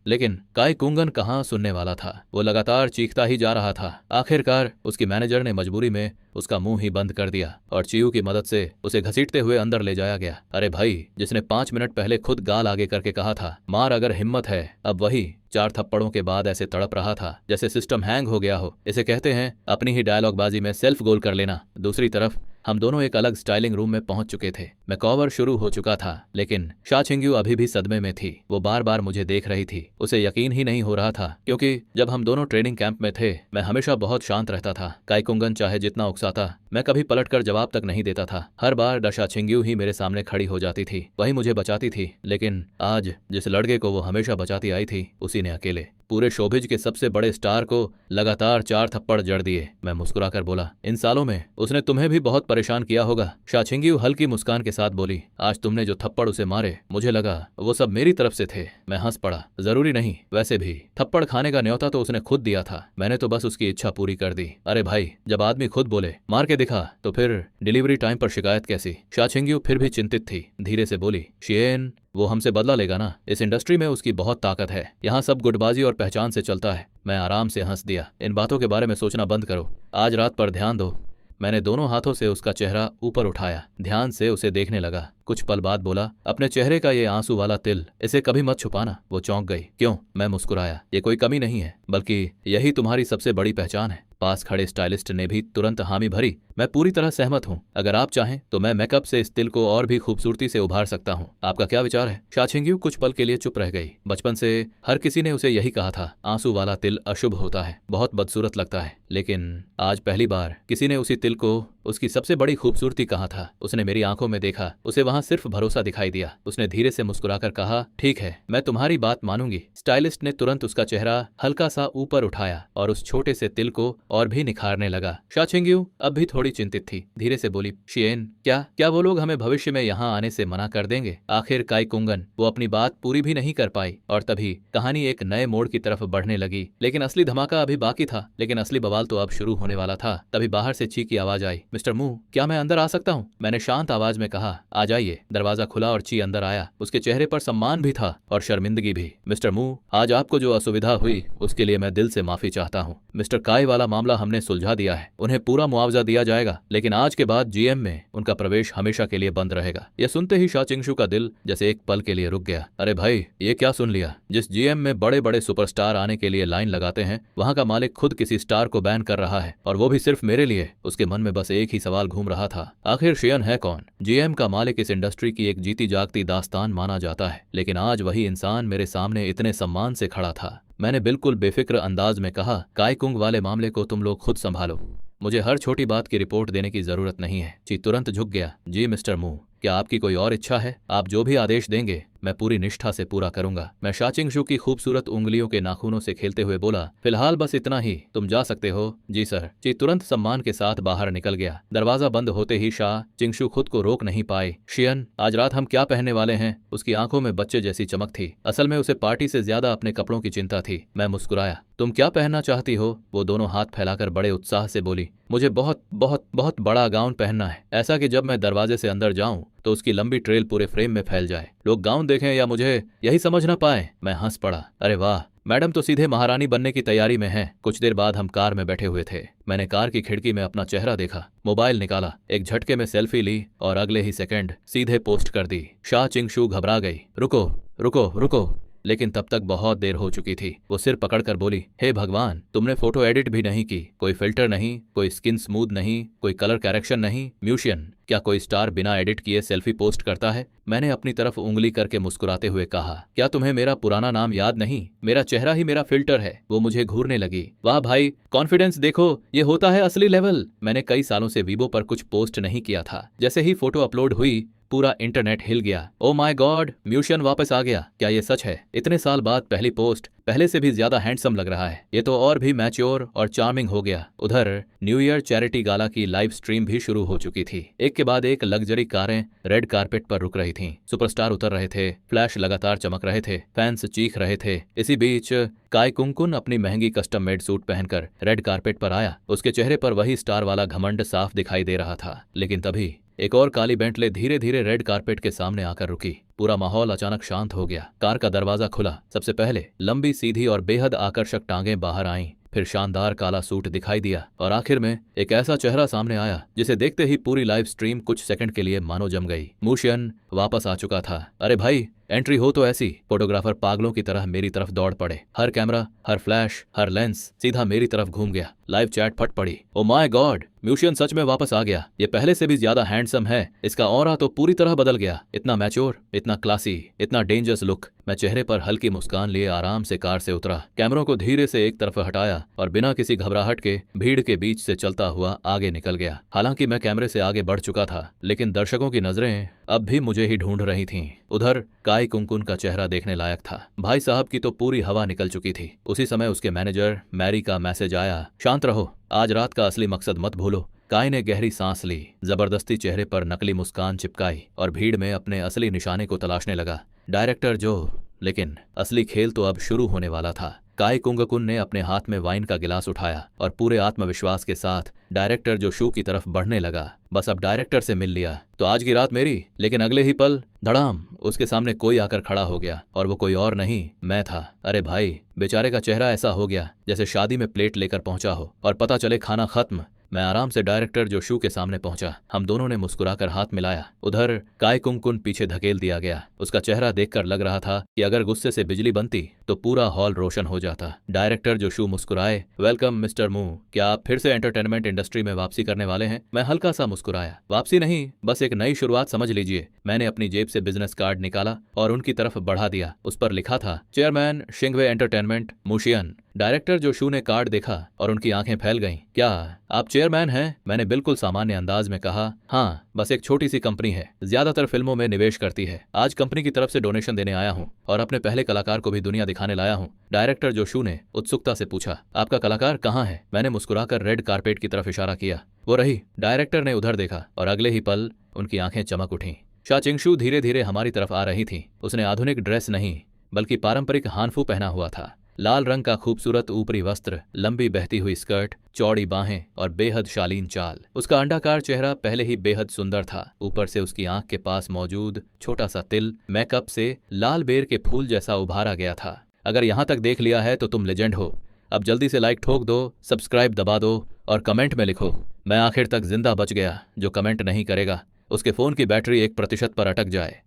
लेकिन काय कुंगन कहाँ सुनने वाला था। वो लगातार चीखता ही जा रहा था। आखिरकार उसकी मैनेजर ने मजबूरी में उसका मुंह ही बंद कर दिया और च्यू की मदद से उसे घसीटते हुए अंदर ले जाया गया। अरे भाई, जिसने 5 मिनट पहले खुद गाल आगे करके कहा था, मार अगर हिम्मत है, अब वही 4 थप्पड़ों के बाद ऐसे तड़प रहा था जैसे सिस्टम हैंग हो गया हो। इसे कहते हैं अपनी ही डायलॉग बाजी में सेल्फ गोल कर लेना। दूसरी तरफ हम दोनों एक अलग स्टाइलिंग रूम में पहुंच चुके थे। मैं कवर शुरू हो चुका था, लेकिन शाछिंग्यू अभी भी सदमे में थी। वो बार बार मुझे देख रही थी। उसे यकीन ही नहीं हो रहा था, क्योंकि जब हम दोनों ट्रेनिंग कैंप में थे मैं हमेशा बहुत शांत रहता था। काय कुंगन चाहे जितना उकसाता, मैं कभी पलटकर जवाब तक नहीं देता था। हर बार शाछिंग्यू ही मेरे सामने खड़ी हो जाती थी, वही मुझे बचाती थी। लेकिन आज जिस लड़के को वो हमेशा बचाती आई थी, उसी ने अकेले पूरे शोबिज के सबसे बड़े स्टार को लगातार 4 थप्पड़ जड़ दिए। मैं मुस्कुराकर बोला, इन सालों में उसने तुम्हें भी बहुत परेशान किया होगा। शाछिंग्यू हल्की मुस्कान के साथ बोली, आज तुमने जो थप्पड़ उसे मारे, मुझे लगा वो सब मेरी तरफ से थे। मैं हंस पड़ा, जरूरी नहीं, वैसे भी थप्पड़ खाने का न्योता तो उसने खुद दिया था, मैंने तो बस उसकी इच्छा पूरी कर दी। अरे भाई, जब आदमी खुद बोले मार के दिखा, तो फिर डिलीवरी टाइम पर शिकायत कैसी? शाछिंग्यू फिर भी चिंतित थी, धीरे से बोली, शियेन, वो हमसे बदला लेगा ना। इस इंडस्ट्री में उसकी बहुत ताकत है, यहाँ सब गुटबाजी और पहचान से चलता है। मैं आराम से हंस दिया, इन बातों के बारे में सोचना बंद करो, आज रात पर ध्यान दो। मैंने दोनों हाथों से उसका चेहरा ऊपर उठाया, ध्यान से उसे देखने लगा। कुछ पल बाद बोला, अपने चेहरे का ये आंसू वाला तिल, इसे कभी मत छुपाना। वो चौंक गई। क्यों? मैं मुस्कुराया, ये कोई कमी नहीं है, बल्कि यही तुम्हारी सबसे बड़ी पहचान है। पास खड़े स्टाइलिस्ट ने भी तुरंत हामी भरी। मैं पूरी तरह सहमत हूँ, अगर आप चाहें तो मैं मेकअप से इस तिल को और भी खूबसूरती से उभार सकता हूँ। आपका क्या विचार है? शाछिंग्यू कुछ पल के लिए चुप रह गई। बचपन से हर किसी ने उसे यही कहा था, आंसू वाला तिल अशुभ होता है, बहुत बदसूरत लगता है। लेकिन आज पहली बार किसी ने उसी तिल को उसकी सबसे बड़ी खूबसूरती कहाँ था? उसने मेरी आंखों में देखा, उसे वहां सिर्फ भरोसा दिखाई दिया। उसने धीरे से मुस्कुराकर कहा, ठीक है, मैं तुम्हारी बात मानूंगी। स्टाइलिस्ट ने तुरंत उसका चेहरा हल्का सा ऊपर उठाया और उस छोटे से तिल को और भी निखारने लगा। शा चिंग्यू अब भी थोड़ी चिंतित थी, धीरे से बोली, शियेन, क्या क्या वो लोग हमें भविष्य में यहाँ आने से मना कर देंगे? आखिर काई कुंगन वो अपनी बात पूरी भी नहीं कर पाई और तभी कहानी एक नए मोड़ की तरफ बढ़ने लगी। लेकिन असली धमाका अभी बाकी था, लेकिन असली बवाल तो अब शुरू होने वाला था। तभी बाहर से ची की आवाज आई, मिस्टर मू, क्या मैं अंदर आ सकता हूँ? मैंने शांत आवाज में कहा, आ जाइए। दरवाजा खुला और ची अंदर आया। उसके चेहरे पर सम्मान भी था और शर्मिंदगी भी। मिस्टर मू, आज आपको जो असुविधा हुई उसके लिए मैं दिल से माफी चाहता हूँ। मिस्टर काय वाला मामला हमने सुलझा दिया है, उन्हें पूरा मुआवजा दिया जाएगा, लेकिन आज के बाद जीएम में उनका प्रवेश हमेशा के लिए बंद रहेगा। यह सुनते ही शा चिंगशू का दिल जैसे एक पल के लिए रुक गया। अरे भाई, ये क्या सुन लिया? जिस जीएम में बड़े बड़े सुपरस्टार आने के लिए लाइन लगाते हैं, वहां का मालिक खुद किसी स्टार को बैन कर रहा है, और वो भी सिर्फ मेरे लिए। उसके मन में बस एक ही सवाल घूम रहा था, आखिर शियन है कौन? जीएम का मालिक इस इंडस्ट्री की एक जीती जागती दास्तान माना जाता है, लेकिन आज वही इंसान मेरे सामने इतने सम्मान से खड़ा था। मैंने बिल्कुल बेफिक्र अंदाज में कहा, काय कुंग वाले मामले को तुम लोग खुद संभालो, मुझे हर छोटी बात की रिपोर्ट देने की जरूरत नहीं है। ची तुरंत झुक गया। जी मिस्टर मू, क्या आपकी कोई और इच्छा है? आप जो भी आदेश देंगे मैं पूरी निष्ठा से पूरा करूंगा। मैं शा चिंगशू की खूबसूरत उंगलियों के नाखूनों से खेलते हुए बोला, फिलहाल बस इतना ही, तुम जा सकते हो। जी सर। ची तुरंत सम्मान के साथ बाहर निकल गया। दरवाजा बंद होते ही शा चिंगशू खुद को रोक नहीं पाए। शियन, आज रात हम क्या पहनने वाले हैं? उसकी आंखों में बच्चे जैसी चमक थी। असल में उसे पार्टी से ज्यादा अपने कपड़ों की चिंता थी। मैं मुस्कुराया। तुम क्या पहनना चाहती हो? वो दोनों हाथ फैलाकर बड़े उत्साह से बोली, मुझे बहुत बहुत बहुत बड़ा गाउन पहनना है, ऐसा कि जब मैं दरवाजे से अंदर जाऊं तो उसकी लंबी ट्रेल पूरे फ्रेम में फैल जाए, लोग गाउन देखें या मुझे यही समझ न पाए। मैं हंस पड़ा। अरे वाह, मैडम तो सीधे महारानी बनने की तैयारी में हैं। कुछ देर बाद हम कार में बैठे हुए थे। मैंने कार की खिड़की में अपना चेहरा देखा, मोबाइल निकाला, एक झटके में सेल्फी ली और अगले ही सेकंड सीधे पोस्ट कर दी। शा चिंगशू घबरा गई। रुको रुको रुको, लेकिन तब तक बहुत देर हो चुकी थी। वो सिर पकड़कर बोली, हे भगवान, तुमने फोटो एडिट भी नहीं की, कोई फिल्टर नहीं, कोई स्किन स्मूथ नहीं, कोई कलर करेक्शन नहीं। म्यूशियन, क्या कोई स्टार बिना एडिट किए सेल्फी पोस्ट करता है? मैंने अपनी तरफ उंगली करके मुस्कुराते हुए कहा, क्या तुम्हें मेरा पुराना नाम याद नहीं? मेरा चेहरा ही मेरा फिल्टर है। वो मुझे घूरने लगी। वाह भाई, कॉन्फिडेंस देखो, ये होता है असली लेवल। मैंने कई सालों से वीबो पर कुछ पोस्ट नहीं किया था। जैसे ही फोटो अपलोड हुई पूरा इंटरनेट हिल गया। ओ माय गॉड, म्यूशियन वापस आ गया। क्या ये सच है? इतने साल बाद पहली पोस्ट, पहले से भी ज्यादा हैंडसम लग रहा है। ये तो और भी मैच्योर और चार्मिंग हो गया। उधर न्यू ईयर चैरिटी गाला की लाइव स्ट्रीम भी शुरू हो चुकी थी। एक के बाद एक लग्जरी कारें रेड कारपेट पर रुक रही थीं। सुपरस्टार उतर रहे थे, फ्लैश लगातार चमक रहे थे, फैंस चीख रहे थे। इसी बीच काय कुंकुन अपनी महंगी कस्टम मेड सूट पहनकर रेड कारपेट पर आया। उसके चेहरे पर वही स्टार वाला घमंड साफ दिखाई दे रहा था। लेकिन तभी एक और काली बेंटले धीरे धीरे रेड कारपेट के सामने आकर रुकी। पूरा माहौल अचानक शांत हो गया। कार का दरवाजा खुला। सबसे पहले लंबी सीधी और बेहद आकर्षक टांगें बाहर आईं, फिर शानदार काला सूट दिखाई दिया और आखिर में एक ऐसा चेहरा सामने आया जिसे देखते ही पूरी लाइव स्ट्रीम कुछ सेकंड के लिए मानो जम गई। म्यूशियन वापस आ चुका था। अरे भाई, एंट्री हो तो ऐसी। फोटोग्राफर पागलों की तरह मेरी तरफ दौड़ पड़े। हर कैमरा, हर फ्लैश, हर लेंस सीधा मेरी तरफ घूम गया। लाइव चैट फट पड़ी। ओ माय गॉड, म्यूशियन सच में वापस आ गया। ये पहले से भी ज्यादा हैंडसम है। इसका ऑरा तो पूरी तरह बदल गया। इतना मैच्योर, इतना क्लासी, इतना डेंजरस लुक। मैं चेहरे पर हल्की मुस्कान लिए आराम से कार से उतरा, कैमरों को धीरे से एक तरफ हटाया और बिना किसी घबराहट के भीड़ के बीच से चलता हुआ आगे निकल गया। हालांकि मैं कैमरे से आगे बढ़ चुका था, लेकिन दर्शकों की नजरें अब भी मुझे ही ढूंढ रही थीं। उधर काय कुंकुन का चेहरा देखने लायक था। भाई साहब की तो पूरी हवा निकल चुकी थी। उसी समय उसके मैनेजर मैरी का मैसेज आया, शांत रहो, आज रात का असली मकसद मत भूलो। काय ने गहरी सांस ली, जबरदस्ती चेहरे पर नकली मुस्कान चिपकाई और भीड़ में अपने असली निशाने को तलाशने लगा। डायरेक्टर जो, लेकिन असली खेल तो अब शुरू होने वाला था। काय कुंगकुन ने अपने हाथ में वाइन का गिलास उठाया और पूरे आत्मविश्वास के साथ डायरेक्टर जो शू की तरफ बढ़ने लगा। बस अब डायरेक्टर से मिल लिया तो आज की रात मेरी। लेकिन अगले ही पल धड़ाम, उसके सामने कोई आकर खड़ा हो गया और वो कोई और नहीं, मैं था। अरे भाई, बेचारे का चेहरा ऐसा हो गया जैसे शादी में प्लेट लेकर पहुंचा हो और पता चले खाना खत्म। मैं आराम से डायरेक्टर जो शू के सामने पहुंचा। हम दोनों ने मुस्कुराकर हाथ मिलाया। उधर काय कुंकुन पीछे धकेल दिया गया। उसका चेहरा देखकर लग रहा था कि अगर गुस्से से बिजली बनती तो पूरा हॉल रोशन हो जाता। डायरेक्टर जो शू मुस्कुराए, वेलकम मिस्टर मू, क्या आप फिर से एंटरटेनमेंट इंडस्ट्री में वापसी करने वाले हैं? मैं हल्का सा मुस्कुराया। वापसी नहीं, बस एक नई शुरुआत समझ लीजिए। मैंने अपनी जेब से बिजनेस कार्ड निकाला और उनकी तरफ बढ़ा दिया। उस पर लिखा था, चेयरमैन शिंगवे एंटरटेनमेंट, मूशियन। डायरेक्टर जोशू ने कार्ड देखा और उनकी आंखें फैल गईं। क्या आप चेयरमैन हैं? मैंने बिल्कुल सामान्य अंदाज में कहा। हाँ, बस एक छोटी सी कंपनी है, ज्यादातर फिल्मों में निवेश करती है। आज कंपनी की तरफ से डोनेशन देने आया हूँ और अपने पहले कलाकार को भी दुनिया दिखाने लाया हूँ। डायरेक्टर जोशू ने उत्सुकता से पूछा, आपका कलाकार कहाँ है? मैंने मुस्कुराकर रेड कारपेट की तरफ इशारा किया। वो रही। डायरेक्टर ने उधर देखा और अगले ही पल उनकी आंखें चमक उठीं। शा चिंगशू धीरे धीरे हमारी तरफ आ रही थी। उसने आधुनिक ड्रेस नहीं बल्कि पारंपरिक हानफू पहना हुआ था। लाल रंग का खूबसूरत ऊपरी वस्त्र, लंबी बहती हुई स्कर्ट, चौड़ी बाहें और बेहद शालीन चाल। उसका अंडाकार चेहरा पहले ही बेहद सुंदर था। ऊपर से उसकी आंख के पास मौजूद छोटा सा तिल मेकअप से लाल बेर के फूल जैसा उभारा गया था। अगर यहां तक देख लिया है तो तुम लेजेंड हो। अब जल्दी से लाइक ठोक दो, सब्सक्राइब दबा दो और कमेंट में लिखो, मैं आखिर तक जिंदा बच गया। जो कमेंट नहीं करेगा उसके फोन की बैटरी 1% पर अटक जाए।